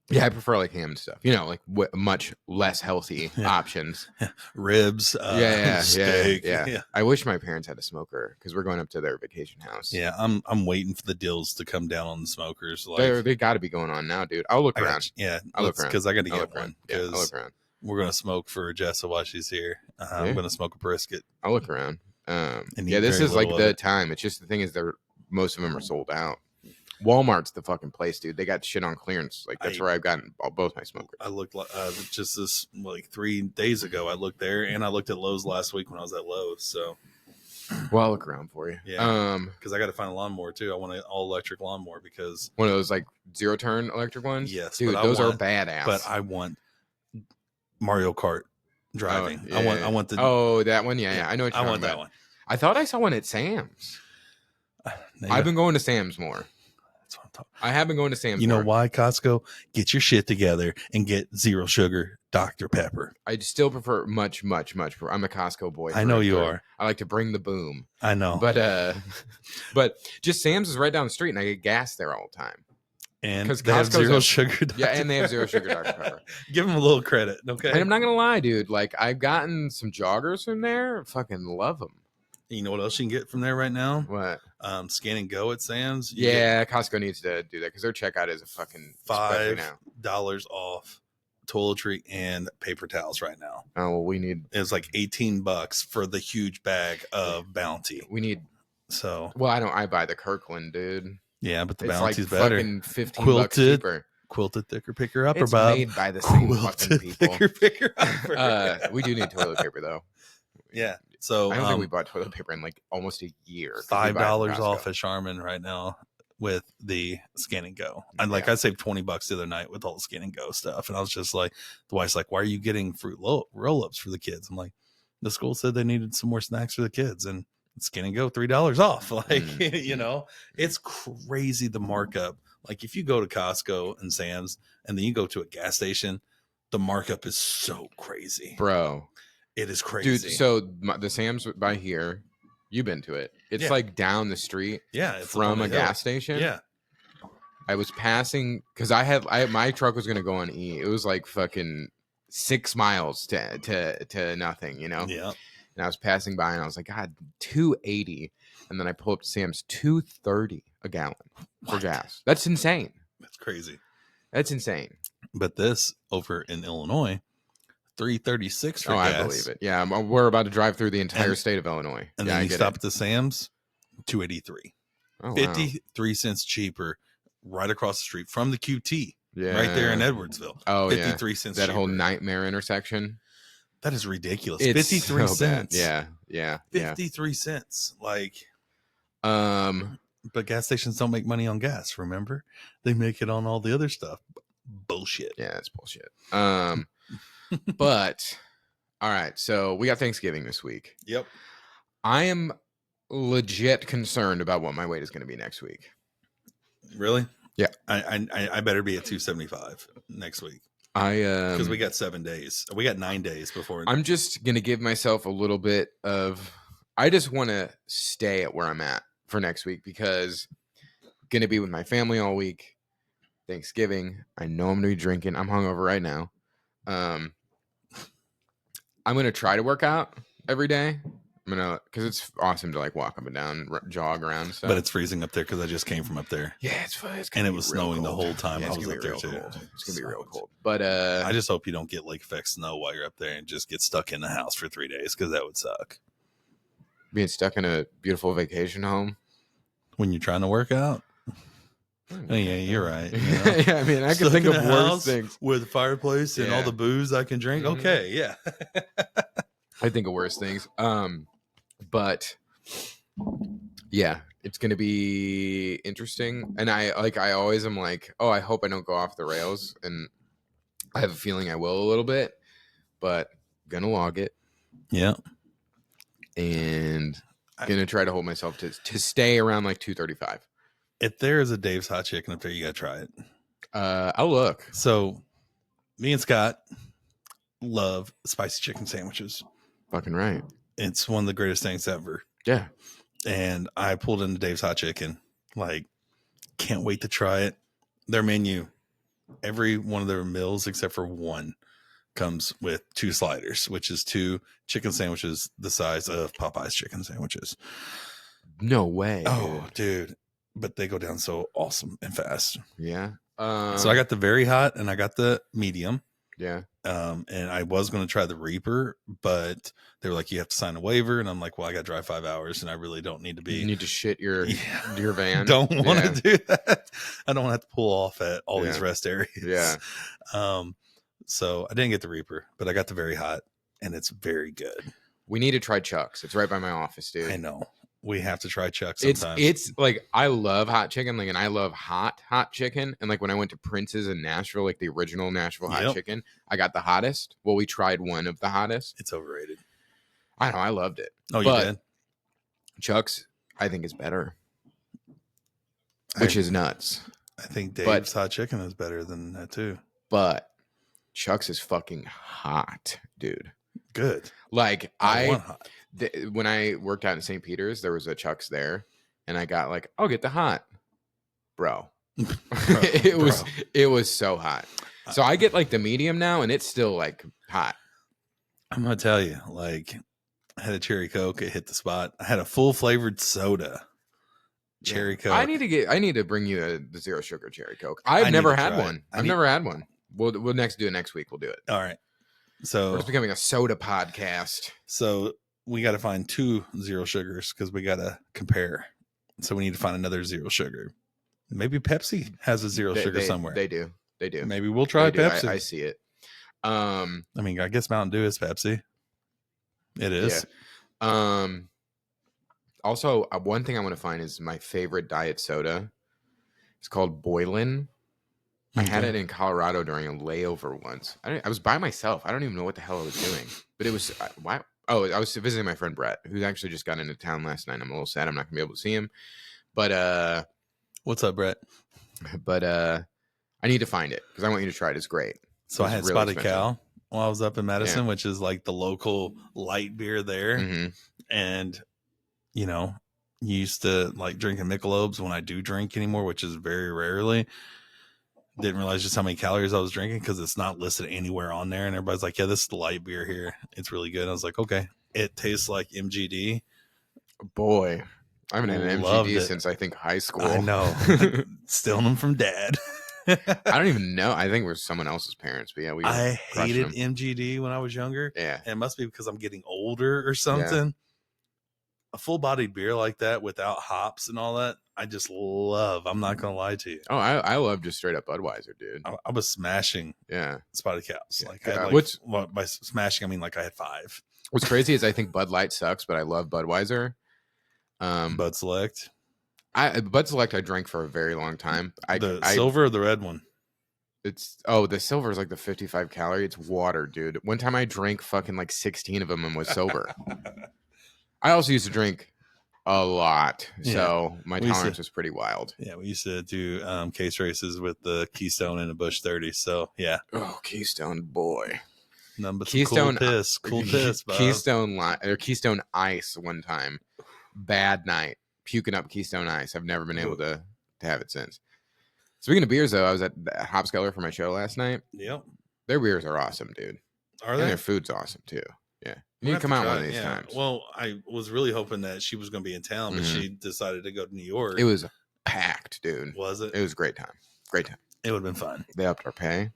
S2: yeah, I prefer like ham and stuff. You know, like much less healthy
S1: Yeah.
S2: options.
S1: Ribs, steak.
S2: Yeah. I wish my parents had a smoker because we're going up to their vacation house.
S1: Yeah, I'm waiting for the deals to come down on the smokers. Like
S2: They got to be going on now, dude. I'll look
S1: I
S2: around.
S1: got, yeah,
S2: I'll look around
S1: because I got to
S2: I'll
S1: get
S2: look
S1: one
S2: around. Yeah, I'll
S1: because
S2: look around.
S1: we're gonna smoke for Jessa while she's here. I'm
S2: Yeah.
S1: gonna smoke a brisket.
S2: I'll look around.
S1: And
S2: Yeah,
S1: eat
S2: this
S1: very
S2: is like
S1: little of
S2: the
S1: it.
S2: time. It's just the thing is, most of them are sold out. Walmart's the fucking place, dude. They got shit on clearance. Like that's where I've gotten both my smokers.
S1: I looked just this like 3 days ago. I looked there and I looked at Lowe's last week when I was at Lowe's. So
S2: Well, I'll look around for you.
S1: yeah, because I got to find a lawnmower too. I want an all electric lawnmower because
S2: one of those like 0-turn electric ones.
S1: yes,
S2: dude, those are badass.
S1: But I want Mario Kart driving.
S2: Oh, yeah.
S1: I want the
S2: that one. Yeah. I know what you're
S1: I want
S2: talking
S1: that
S2: about.
S1: one.
S2: I thought I saw one at Sam's. I've been going to Sam's more.
S1: That's what I'm talking.
S2: I have been going to Sam's.
S1: You
S2: more.
S1: know why, Costco? Get your shit together and get zero sugar Dr. Pepper.
S2: I still prefer much. I'm a Costco boy.
S1: I know you are.
S2: I like to bring the boom.
S1: I know.
S2: But just Sam's is right down the street, and I get gas there all the time.
S1: And
S2: because
S1: they have zero sugar.
S2: Yeah, and they have zero sugar Dr. Pepper.
S1: Give them a little credit, okay?
S2: And I'm not gonna lie, dude. Like I've gotten some joggers from there. Fucking love them.
S1: You know what else you can get from there right now?
S2: What?
S1: Scan and go at Sam's.
S2: Costco needs to do that because their checkout is a fucking
S1: $5 off toiletry and paper towels right now.
S2: Oh well, we need.
S1: It's like $18 for the huge bag of Bounty.
S2: We need.
S1: So
S2: well, I buy the Kirkland, dude.
S1: Yeah, but the
S2: it's
S1: Bounty's
S2: like
S1: better.
S2: Fucking $15 cheaper.
S1: Quilted thicker picker upper,
S2: It's
S1: Bob.
S2: made by the same fucking people.
S1: Thicker picker upper.
S2: We do need toilet paper though.
S1: Yeah. So
S2: I don't think we bought toilet paper in like almost a year.
S1: $5 off at Charmin right now with the Scan and Go. And like I saved $20 the other night with all the Scan and Go stuff. And I was just like, the wife's like, why are you getting fruit roll-ups for the kids? I'm like, the school said they needed some more snacks for the kids. And Scan and Go, $3 off. Like, you know, it's crazy the markup. Like if you go to Costco and Sam's and then you go to a gas station, the markup is so crazy.
S2: Bro.
S1: It is crazy.
S2: Dude, so the Sam's by here, you've been to it. It's like down the street from a gas station.
S1: Yeah.
S2: I was passing because my truck was going to go on E. It was like fucking 6 miles to nothing, you know?
S1: Yeah.
S2: And I was passing by and I was like, God, $2.80. And then I pull up to Sam's $2.30 a gallon for gas. That's insane.
S1: That's crazy.
S2: That's insane.
S1: But this over in Illinois, $3.36 for gas.
S2: I believe it. Yeah, we're about to drive through the entire state of Illinois.
S1: And then you stop at the Sam's, $2.83.
S2: Oh,
S1: 53 cents cheaper right across the street from the QT.
S2: Yeah.
S1: Right there in Edwardsville.
S2: Oh,
S1: 53 cents
S2: that
S1: cheaper.
S2: whole nightmare intersection.
S1: That is ridiculous.
S2: It's
S1: 53
S2: so
S1: cents.
S2: Bad. Yeah.
S1: 53 cents. Like, but gas stations don't make money on gas, remember? They make it on all the other stuff. Bullshit.
S2: Yeah, it's bullshit. But all right, so we got Thanksgiving this week.
S1: Yep.
S2: I am legit concerned about what my weight is going to be next week.
S1: Really?
S2: Yeah.
S1: I better be at 275 next week. Because we got 7 days. We got 9 days before.
S2: I'm just going to give myself a little bit of. I just want to stay at where I'm at for next week because I'm going to be with my family all week. Thanksgiving. I know I'm going to be drinking. I'm hungover right now. I'm going to try to work out every day. I'm going to, because it's awesome to like walk up and down, jog around and stuff.
S1: But it's freezing up there because I just came from up there.
S2: Yeah, it's fun.
S1: And it was snowing the whole time I was up there too.
S2: It's going to be real cold. But
S1: I just hope you don't get lake effect snow while you're up there and just get stuck in the house for 3 days because that would suck.
S2: Being stuck in a beautiful vacation home.
S1: When you're trying to work out? Oh, yeah, you're right. You know?
S2: Yeah, I mean, I can think of worse things.
S1: With a fireplace and all the booze I can drink. Mm-hmm. Okay, yeah.
S2: I think of worse things. But yeah, it's going to be interesting. And I always am like, oh, I hope I don't go off the rails. And I have a feeling I will a little bit, but I'm going to log it.
S1: Yeah.
S2: And I'm going to try to hold myself to stay around like 235.
S1: If there is a Dave's Hot Chicken up there, you got to try it.
S2: I'll look.
S1: So me and Scott love spicy chicken sandwiches.
S2: Fucking right.
S1: It's one of the greatest things ever.
S2: Yeah.
S1: And I pulled into Dave's Hot Chicken. Like, can't wait to try it. Their menu, every one of their meals except for one comes with 2 sliders, which is 2 chicken sandwiches the size of Popeye's chicken sandwiches.
S2: No way.
S1: Oh, dude. But they go down so awesome and fast.
S2: Yeah.
S1: So I got the very hot and I got the medium.
S2: Yeah.
S1: And I was going to try the Reaper, but they were like, you have to sign a waiver. And I'm like, well, I got to drive 5 hours and I really don't need to be.
S2: You need to shit your van.
S1: Don't want to do that. I don't want to have to pull off at all these rest areas.
S2: Yeah.
S1: So I didn't get the Reaper, but I got the very hot and it's very good.
S2: We need to try Chuck's. It's right by my office, dude.
S1: I know. We have to try Chuck's sometimes.
S2: It's like, I love hot chicken, like, and I love hot chicken. And like when I went to Prince's in Nashville, like the original Nashville hot chicken, I got the hottest. Well, we tried one of the hottest.
S1: It's overrated.
S2: I know, I loved it.
S1: Oh, you did?
S2: Chuck's, I think, is better, which is nuts.
S1: I think Dave's hot chicken is better than that too.
S2: But Chuck's is fucking hot, dude.
S1: Good.
S2: Like
S1: hot.
S2: When I worked out in St. Peter's, there was a Chuck's there, and I got like, I'll get the hot, bro. It was so hot. So I get like the medium now, and it's still like hot.
S1: I'm gonna tell you, like, I had a cherry Coke. It hit the spot. I had a full flavored soda. Cherry Coke.
S2: I need to bring you the 0 sugar cherry Coke. I've never had one. I've never had one. We'll do it next week. We'll do it.
S1: All right. So
S2: we're just becoming a soda podcast.
S1: So we got to find 2 0 sugars because we got to compare. So we need to find another 0 sugar. Maybe Pepsi has a 0 sugar somewhere.
S2: They do.
S1: Maybe we'll try Pepsi.
S2: I see it.
S1: I mean, I guess Mountain Dew is Pepsi. It is.
S2: Yeah. Also, one thing I want to find is my favorite diet soda. It's called Boylan. I had it in Colorado during a layover once. I was by myself. I don't even know what the hell I was doing. But it was why? Oh, I was visiting my friend Brett, who actually just got into town last night. I'm a little sad I'm not gonna be able to see him. But
S1: what's up, Brett?
S2: But I need to find it because I want you to try it. It's great.
S1: So I had really Spotted Cow while I was up in Madison, which is like the local light beer there.
S2: Mm-hmm.
S1: And you know, you used to like drinking Michelobes when I do drink anymore, which is very rarely. Didn't realize just how many calories I was drinking because it's not listed anywhere on there. And everybody's like, yeah, this is the light beer here. It's really good. I was like, okay. It tastes like MGD.
S2: Boy, I haven't had an MGD since I think high school.
S1: I know. Stealing them from dad.
S2: I don't even know. I think it was someone else's parents. But yeah,
S1: I hated MGD when I was younger.
S2: Yeah.
S1: And it must be because I'm getting older or something. Yeah. A full-bodied beer like that without hops and all that, I just love. I'm not gonna lie to you.
S2: Oh, I love just straight up Budweiser, dude.
S1: I was smashing, Spotted Cows.
S2: Yeah.
S1: Like, I had like by smashing, I mean like I had 5.
S2: What's crazy is I think Bud Light sucks, but I love Budweiser.
S1: Bud Select.
S2: Bud Select I drank for a very long time.
S1: The silver or the red one?
S2: The silver is like the 55 calorie. It's water, dude. One time I drank fucking like 16 of them and was sober. I also used to drink a lot, so my tolerance was pretty wild.
S1: Yeah, we used to do case races with the Keystone and a Busch 30. So yeah.
S2: Oh, Keystone, boy.
S1: None but Keystone cool piss, Bob.
S2: Keystone Ice one time. Bad night. Puking up Keystone Ice. I've never been able to have it since. Speaking of beers, though, I was at Hopskeller for my show last night.
S1: Yep.
S2: Their beers are awesome, dude.
S1: Are they?
S2: And their food's awesome too. Yeah. You need to come out one of these times.
S1: Well, I was really hoping that she was going to be in town, but she decided to go to New York.
S2: It was packed, dude.
S1: Was it?
S2: It was a great time. Great time.
S1: It would have been fun.
S2: They upped our pay.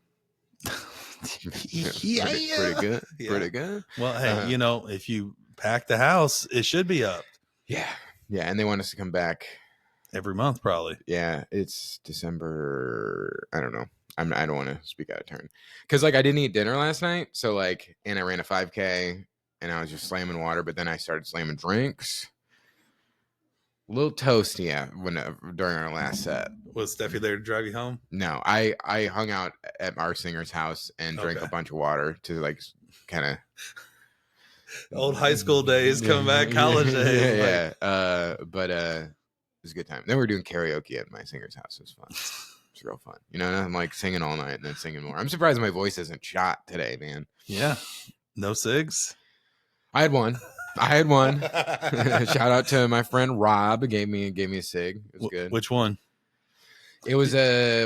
S1: Pretty
S2: good. Yeah. Pretty good.
S1: Well, hey, if you pack the house, it should be up.
S2: Yeah. Yeah. And they want us to come back
S1: every month, probably.
S2: Yeah. It's December. I don't know. I don't want to speak out of turn because like I didn't eat dinner last night. So like, and I ran a 5K and I was just slamming water, but then I started slamming drinks. A little toasty during our last set.
S1: Was Steffi there to drive you home?
S2: No, I hung out at our singer's house and drank a bunch of water to like kind of
S1: old high school days coming back, college days.
S2: Yeah. But it was a good time. Then we were doing karaoke at my singer's house. It was fun. It's real fun. You know, and I'm like singing all night and then singing more. I'm surprised my voice isn't shot today, man.
S1: Yeah. No cigs?
S2: I had one. Shout out to my friend Rob. Gave me a cig. It was good.
S1: Which one?
S2: It was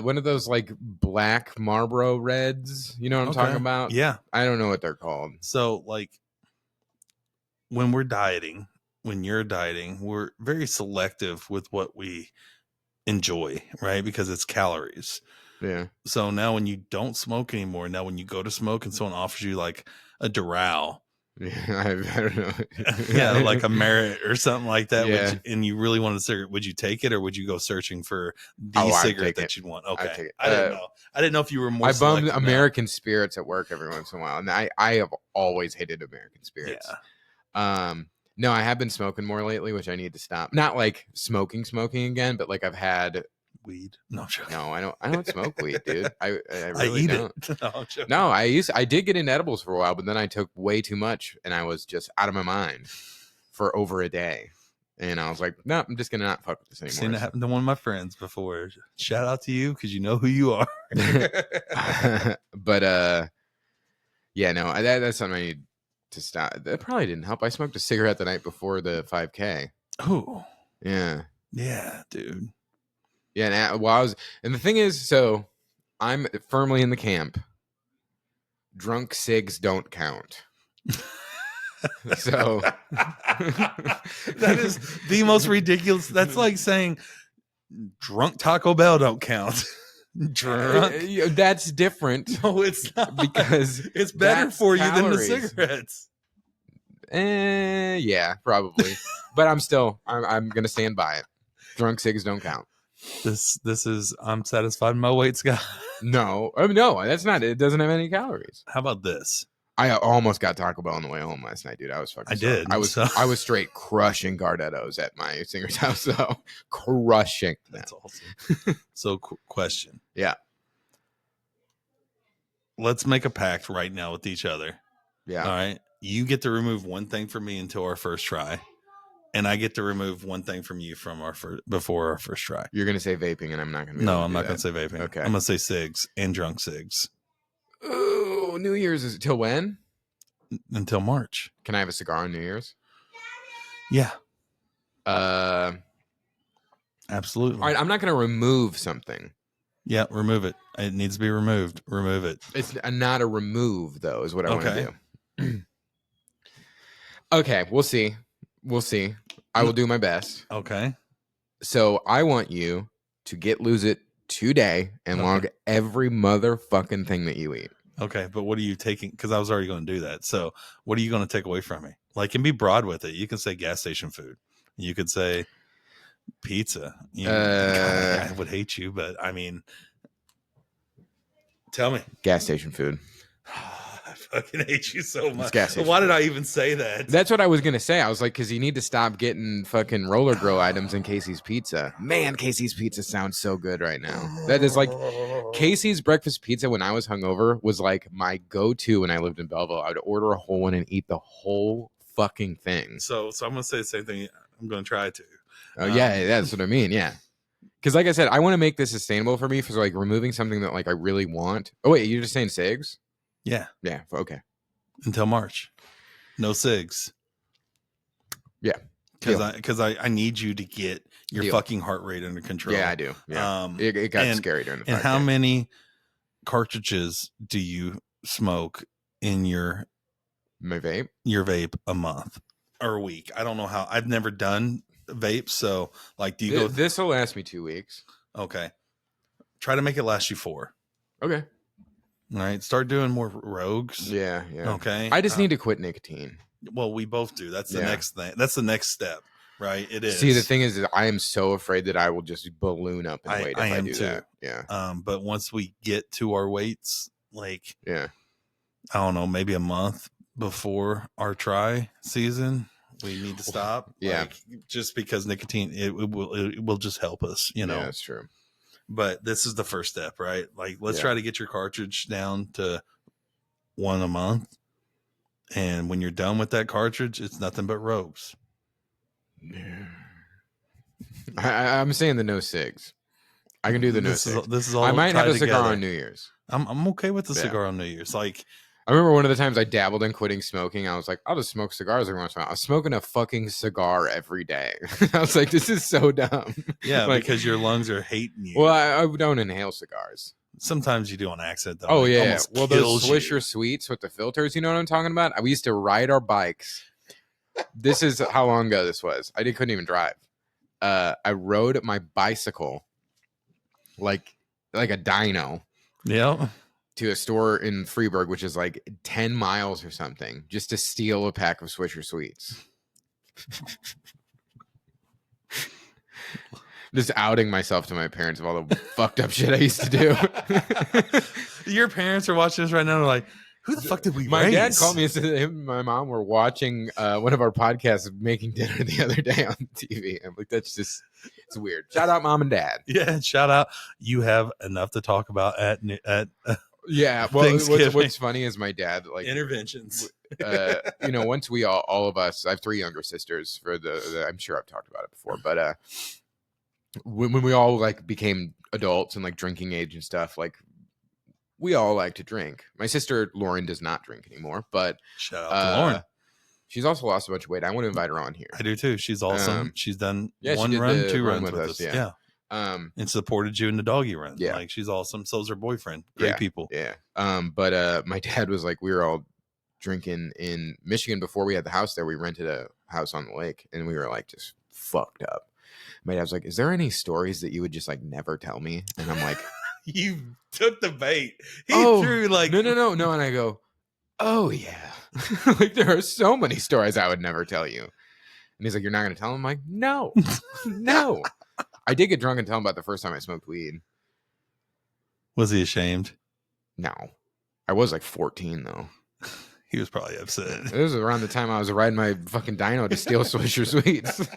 S2: one of those like black Marlboro Reds. You know what I'm talking about?
S1: Yeah.
S2: I don't know what they're called.
S1: So like when we're dieting, when you're dieting, we're very selective with what we enjoy, right? Because it's calories.
S2: Yeah.
S1: So now when you don't smoke anymore, now when you go to smoke and someone offers you like a Doral,
S2: Yeah, I don't know.
S1: yeah, like a Merit or something like that,
S2: Yeah.
S1: and you really wanted a cigarette, would you take it or would you go searching for the
S2: I'd
S1: cigarette
S2: take
S1: that
S2: it.
S1: you'd want?
S2: I'd
S1: Okay.
S2: take it.
S1: I didn't know. I didn't know if you were more
S2: I bummed
S1: selective now.
S2: American Spirits at work every once in a while, and I have always hated American Spirits.
S1: Yeah.
S2: No, I have been smoking more lately, which I need to stop. Not like smoking again, but like I've had
S1: Weed. No, I'm joking.
S2: no, I don't smoke weed, dude. I
S1: I
S2: really
S1: eat
S2: don't.
S1: it. No, I'm joking.
S2: No, I did get into edibles for a while, but then I took way too much and I was just out of my mind for over a day. And I was like, no, I'm just gonna not fuck with this anymore.
S1: Seen it happen to one of my friends before. Shout out to you because you know who you are.
S2: But yeah, no, that's something I need to stop. That probably didn't help. I smoked a cigarette the night before the 5K.
S1: Oh,
S2: Yeah.
S1: yeah, dude.
S2: Yeah, and the thing is, so I'm firmly in the camp. Drunk cigs don't count. So
S1: that is the most ridiculous. That's like saying drunk Taco Bell don't count. Drunk.
S2: That's different.
S1: No, it's not,
S2: because
S1: it's better
S2: that's
S1: for you than the
S2: calories.
S1: cigarettes.
S2: Yeah, probably. But I'm gonna stand by it. Drunk cigs don't count.
S1: This is I'm satisfied in my weight, Scott.
S2: No, that's not. It doesn't have any calories.
S1: How about this?
S2: I almost got Taco Bell on the way home last night, dude. I was fucking.
S1: I
S2: I was straight crushing Gardettos at my singer's house, though. Crushing.
S1: That's awesome. So, question.
S2: Yeah.
S1: Let's make a pact right now with each other.
S2: Yeah.
S1: All right. You get to remove one thing from me until our first try, and I get to remove one thing from you from before our first try.
S2: You're gonna say vaping, and I'm not gonna.
S1: No, I'm not gonna say vaping.
S2: Okay.
S1: I'm gonna say cigs and drunk cigs.
S2: Oh, New Year's is till when?
S1: Until March.
S2: Can I have a cigar on New Year's?
S1: Yeah.
S2: All
S1: Absolutely.
S2: right, I'm not gonna remove something.
S1: Yeah, remove it. It needs to be removed. Remove it.
S2: It's not a remove, though, is what I want
S1: Okay.
S2: to do. Okay, we'll see. I will do my best.
S1: Okay.
S2: So I want you to lose it today and log every motherfucking thing that you eat.
S1: Okay, but what are you taking? Because I was already going to do that. So what are you going to take away from me? Like, and be broad with it. You can say gas station food. You could say pizza. God, I would hate you, but I mean, tell me.
S2: Gas station food.
S1: I fucking hate you so much.
S2: Gas station
S1: Why did I even say that?
S2: That's what I was going to say. I was like, because you need to stop getting fucking roller grill items in Casey's Pizza. Man, Casey's Pizza sounds so good right now. That is like Casey's breakfast pizza when I was hungover was like my go-to when I lived in Belleville. I would order a whole one and eat the whole fucking thing.
S1: So I'm going to say the same thing. I'm going to try to.
S2: Oh, yeah, that's what I mean. Yeah. Because like I said, I want to make this sustainable for me for like removing something that like I really want. Oh, wait, you're just saying cigs?
S1: Yeah.
S2: Yeah. Okay.
S1: Until March. No cigs.
S2: Yeah.
S1: Because I need you to get your fucking heart rate under control.
S2: Yeah, I do. Yeah. It got scary during the 5K.
S1: And how many cartridges do you smoke in your vape a month or a week? I don't know how. I've never done vape, so like, do you go?
S2: This will last me 2 weeks.
S1: Okay. Try to make it last you 4.
S2: Okay.
S1: All right. Start doing more rogues.
S2: Yeah.
S1: Okay.
S2: I just need to quit nicotine.
S1: Well, we both do. That's the next thing. That's the next step, right? It is.
S2: See, the thing is I am so afraid that I will just balloon up in weight if I do that. Yeah.
S1: But once we get to our weights, like,
S2: I
S1: don't know, maybe a month before our try season, we need to stop.
S2: Yeah.
S1: Like, just because nicotine, it will just help us, you know.
S2: Yeah, that's true.
S1: But this is the first step, right? Like, let's try to get your cartridge down to 1 a month. And when you're done with that cartridge, it's nothing but ropes.
S2: I'm saying the no cigs. I can do the no
S1: This is
S2: sticks.
S1: this is all
S2: I might have
S1: tied
S2: a cigar
S1: together.
S2: on New Year's.
S1: I'm okay with the
S2: Yeah.
S1: cigar on New Year's. Like,
S2: I remember one of the times I dabbled in quitting smoking. I was like, I'll just smoke cigars every once in a while. I was smoking a fucking cigar every day. I was like, this is so dumb.
S1: yeah,
S2: Like,
S1: because your lungs are hating you.
S2: well, I don't inhale cigars.
S1: Sometimes you do on accident, though.
S2: Oh
S1: and it
S2: yeah.
S1: almost
S2: Well, those
S1: kills you.
S2: Swisher Sweets with the filters, you know what I'm talking about? We used to ride our bikes. This is how long ago this was. Couldn't even drive. I rode my bicycle like a dyno
S1: Yeah.
S2: to a store in Freeburg, which is like 10 miles or something, just to steal a pack of Swisher Sweets. Just outing myself to my parents of all the fucked up shit I used to do.
S1: Your parents are watching this right now. They're like, who the fuck did we
S2: My
S1: raise?
S2: dad called me and said that him and my mom were watching one of our podcasts making dinner the other day on TV. I'm like, that's just, it's weird. Shout out mom and dad.
S1: Yeah, shout out. You have enough to talk about at
S2: Yeah. Well,
S1: Thanksgiving.
S2: what's funny is my dad, like,
S1: interventions.
S2: once we all of us, I have 3 younger sisters for the I'm sure I've talked about it before, but when we all like became adults and like drinking age and stuff, like we all like to drink. My sister Lauren does not drink anymore, but
S1: Shout out to Lauren.
S2: She's also lost a bunch of weight. I want to invite her on here.
S1: I do too. She's awesome. She's done
S2: yeah,
S1: one
S2: she did
S1: run,
S2: the
S1: 2
S2: run
S1: runs with us. Yeah. And supported you in the doggy run.
S2: Yeah.
S1: Like, she's awesome. So's her boyfriend. Great people.
S2: Yeah. But my dad was like, we were all drinking in Michigan before we had the house there. We rented a house on the lake and we were like just fucked up. My dad was like, is there any stories that you would just like never tell me? And I'm like,
S1: You took the bait. He
S2: Oh,
S1: threw like
S2: no. And I go, oh yeah. Like there are so many stories I would never tell you. And he's like, you're not going to tell him? I'm like, no, no. I did get drunk and tell him about the first time I smoked weed.
S1: Was he ashamed?
S2: No. I was like 14 though.
S1: He was probably upset.
S2: It was around the time I was riding my fucking dyno to steal Swisher Sweets.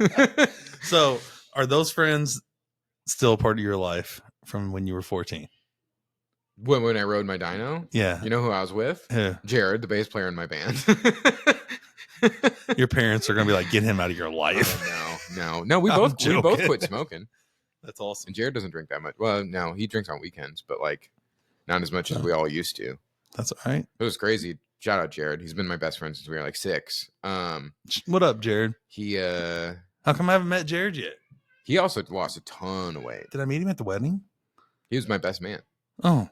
S1: So, are those friends still a part of your life from when you were 14?
S2: When I rode my dyno?
S1: Yeah.
S2: You know who I was with?
S1: Yeah.
S2: Jared, the bass player in my band.
S1: Your parents are going to be like, get him out of your life.
S2: Oh, no. We
S1: I'm
S2: both
S1: joking.
S2: quit smoking.
S1: That's awesome.
S2: And Jared doesn't drink that much. Well, no, he drinks on weekends, but like not as much as we all used to.
S1: That's all right.
S2: It was crazy. Shout out Jared. He's been my best friend since we were like 6.
S1: What up, Jared?
S2: He
S1: How come I haven't met Jared yet?
S2: he also lost a ton of weight.
S1: Did I meet him at the wedding?
S2: He was my best man.
S1: Oh,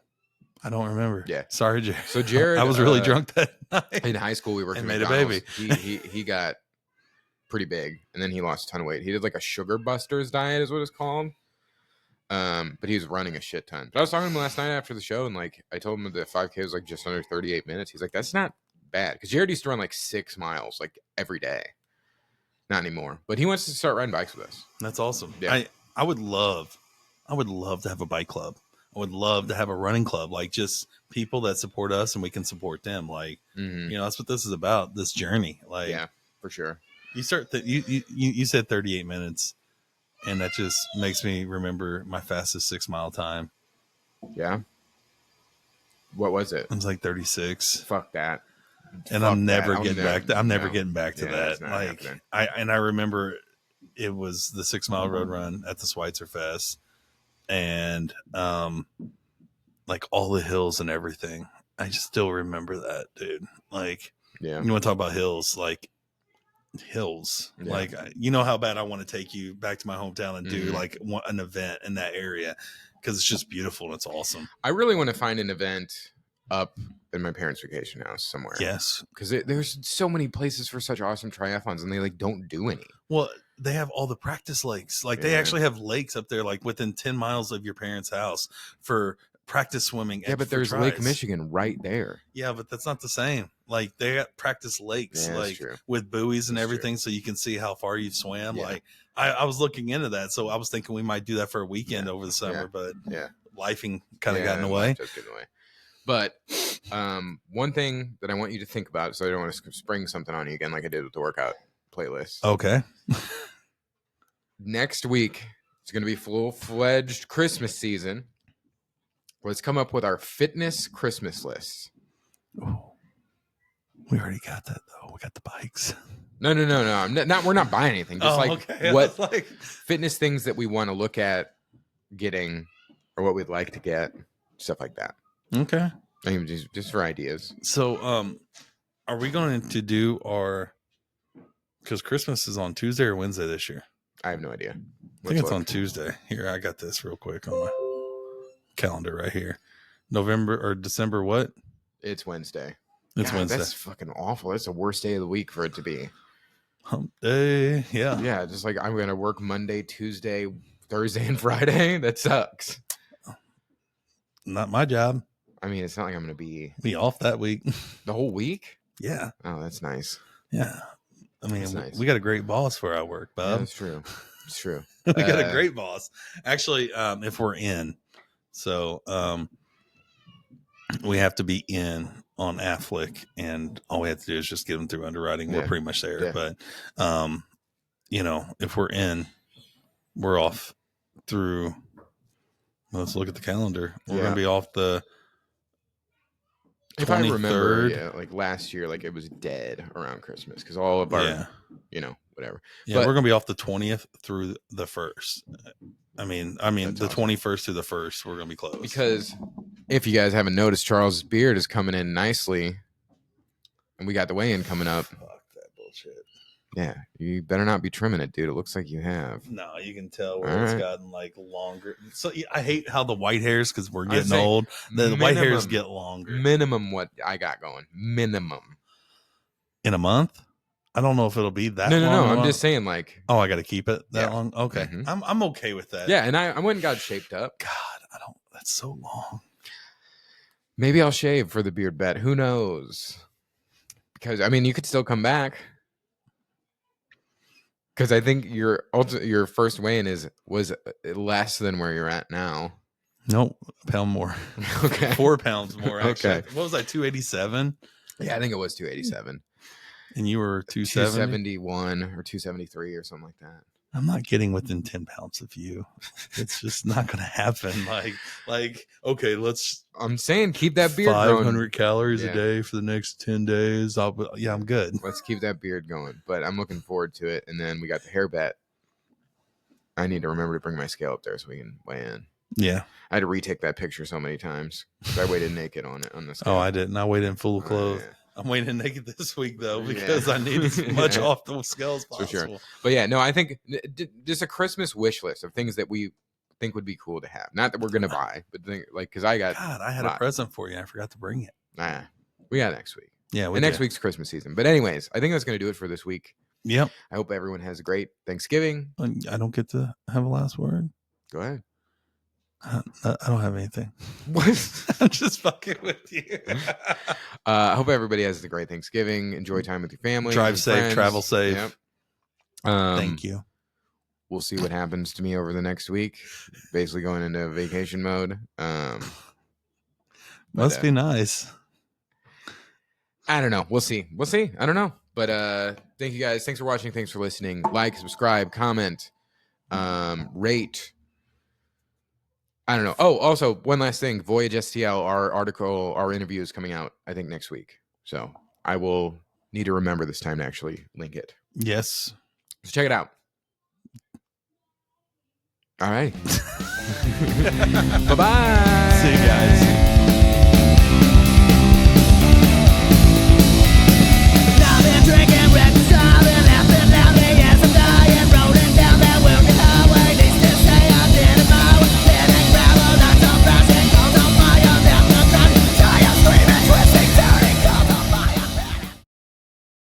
S1: I don't remember.
S2: Yeah.
S1: Sorry, Jared.
S2: So Jared,
S1: I was really drunk that night.
S2: in high school. We worked
S1: And
S2: at
S1: made a
S2: McDonald's. He got pretty big, and then he lost a ton of weight. He did like a sugar busters diet, is what it's called. But he was running a shit ton. But I was talking to him last night after the show, and like I told him the 5K was like just under 38 minutes. He's like, that's not bad, because Jared used to run like 6 miles like every day. Not anymore, but he wants to start riding bikes with us.
S1: That's awesome.
S2: Yeah.
S1: I would love to have a bike club. I would love to have a running club, like just people that support us and we can support them. Like,
S2: Mhm.
S1: you know, that's what this is about, this journey. Like,
S2: Yeah, for sure.
S1: you start you said 38 minutes, and that just makes me remember my fastest 6 mile time.
S2: Yeah. What was it?
S1: It was like 36.
S2: Fuck that.
S1: And
S2: Fuck
S1: I'm never
S2: that.
S1: getting back. I'm never getting back to
S2: Yeah,
S1: that.
S2: that's not
S1: Like,
S2: happening.
S1: I remember it was the 6 mile road run at the Schweitzer Fest, and like all the hills and everything. I still remember that, dude. Like,
S2: Yeah.
S1: you want to talk about hills? Like hills.
S2: Yeah.
S1: Like, you know how bad I want to take you back to my hometown and do
S2: Mhm.
S1: like an event in that area, because it's just beautiful and it's awesome.
S2: I really want to find an event up in my parents' vacation house somewhere.
S1: Yes.
S2: Because there's so many places for such awesome triathlons, and they like don't do any.
S1: Well, they have all the practice lakes. Like, they
S2: Yeah.
S1: actually have lakes up there, like within 10 miles of your parents' house for practice swimming.
S2: Yeah, but
S1: for
S2: there's Lake
S1: tries.
S2: Michigan right there.
S1: Yeah, but that's not the same. Like, they got practice lakes,
S2: Yeah, that's
S1: like
S2: true.
S1: with buoys and
S2: That's
S1: everything, so you can see how far you've swam.
S2: Yeah.
S1: Like, I was looking into that, so I was thinking we might do that for a weekend over the summer,
S2: Yeah.
S1: but
S2: Yeah.
S1: lifing kind of
S2: Yeah,
S1: got in the
S2: life
S1: way.
S2: does get in the way. But one thing that I want you to think about, so I don't want to spring something on you again like I did with the workout playlist.
S1: Okay.
S2: Next week, it's going to be full-fledged Christmas season. Let's come up with our fitness Christmas list.
S1: Ooh. We already got that, though. We got the bikes.
S2: No. I'm not, we're not buying anything. Just
S1: Oh,
S2: like
S1: okay. I
S2: what
S1: was like,
S2: fitness things that we want to look at getting or what we'd like to get, stuff like that.
S1: Okay.
S2: I mean, just for ideas.
S1: So, are we going to do our? Because Christmas is on Tuesday or Wednesday this year.
S2: I have no idea.
S1: I think it's on Tuesday. Here, I got this real quick on my calendar right here. November or December what?
S2: It's Wednesday.
S1: It's Wednesday.
S2: That's fucking awful. That's the worst day of the week for it to be.
S1: Hump day. Yeah.
S2: Yeah, just like I'm going to work Monday, Tuesday, Thursday, and Friday. That sucks.
S1: Not my job.
S2: I mean, it's not like I'm going to
S1: be off that week.
S2: The whole week?
S1: Yeah.
S2: Oh, that's nice.
S1: Yeah. I mean,
S2: nice.
S1: We got a great boss where I work, Bob.
S2: Yeah, that's true. It's true.
S1: We got a great boss. Actually, if we're in, so we have to be in on Affleck, and all we have to do is just get them through underwriting. We're pretty much there. Yeah. But, you know, if we're in, we're off through. Let's look at the calendar. We're going to be off the 23rd.
S2: If I remember, like last year, like it was dead around Christmas because all of our, you know, whatever.
S1: Yeah, but we're going to be off the 20th through the 1st. I mean, the awesome. 21st through the 1st, we're going to be closed.
S2: Because if you guys haven't noticed, Charles's beard is coming in nicely, and we got the weigh-in coming up.
S1: Fuck that bullshit.
S2: Yeah, you better not be trimming it, dude. It looks like you have.
S1: No, you can tell where it's gotten like longer. So I hate how the white hairs, because we're getting old. The white hairs get longer.
S2: Minimum what I got going. Minimum.
S1: In a month? I don't know if it'll be that long.
S2: No. I'm just saying, like.
S1: Oh, I got to keep it that long? Okay. Mm-hmm. I'm okay with that.
S2: Yeah, and I went and got shaped up.
S1: God, that's so long.
S2: Maybe I'll shave for the beard bet. Who knows? Because, I mean, you could still come back. Because I think your first weigh-in was less than where you're at now.
S1: Nope, a pound more.
S2: Okay,
S1: 4 pounds more. Actually.
S2: Okay,
S1: what was I? 287.
S2: Yeah, I think it was 287.
S1: And you were
S2: 271 or 273 or something like that.
S1: I'm not getting within 10 pounds of you. It's just not going to happen. Like, okay,
S2: I'm saying keep that beard
S1: 500
S2: growing.
S1: Calories a day for the next 10 days. I'm good.
S2: Let's keep that beard going. But I'm looking forward to it. And then we got the hair bet. I need to remember to bring my scale up there so we can weigh in.
S1: Yeah.
S2: I had to retake that picture so many times because I waited naked on the scale.
S1: Oh, I didn't. I waited in full clothes. Yeah. I'm waiting naked this week, though, because I need as much off the scale as possible. For sure.
S2: But yeah, no, I think just a Christmas wish list of things that we think would be cool to have. Not that we're going to buy, but because I
S1: had a present for you. I forgot to bring it.
S2: Nah, we got next week.
S1: Yeah.
S2: Next week's Christmas season. But anyways, I think that's going to do it for this week.
S1: Yep.
S2: I hope everyone has a great Thanksgiving.
S1: I don't get to have a last word.
S2: Go ahead.
S1: I don't have anything.
S2: What?
S1: I'm just fucking with you.
S2: I hope everybody has a great Thanksgiving. Enjoy time with your family.
S1: Drive safe, friends. Travel safe.
S2: Yep.
S1: Thank you.
S2: We'll see what happens to me over the next week. Basically going into vacation mode.
S1: Must be nice.
S2: I don't know. We'll see. I don't know. But thank you guys. Thanks for watching. Thanks for listening. Like, subscribe, comment, rate. I don't know. Oh, also, one last thing. Voyage STL, our interview is coming out, I think, next week. So I will need to remember this time to actually link it.
S1: Yes.
S2: So check it out. All right. Bye-bye.
S1: See you guys.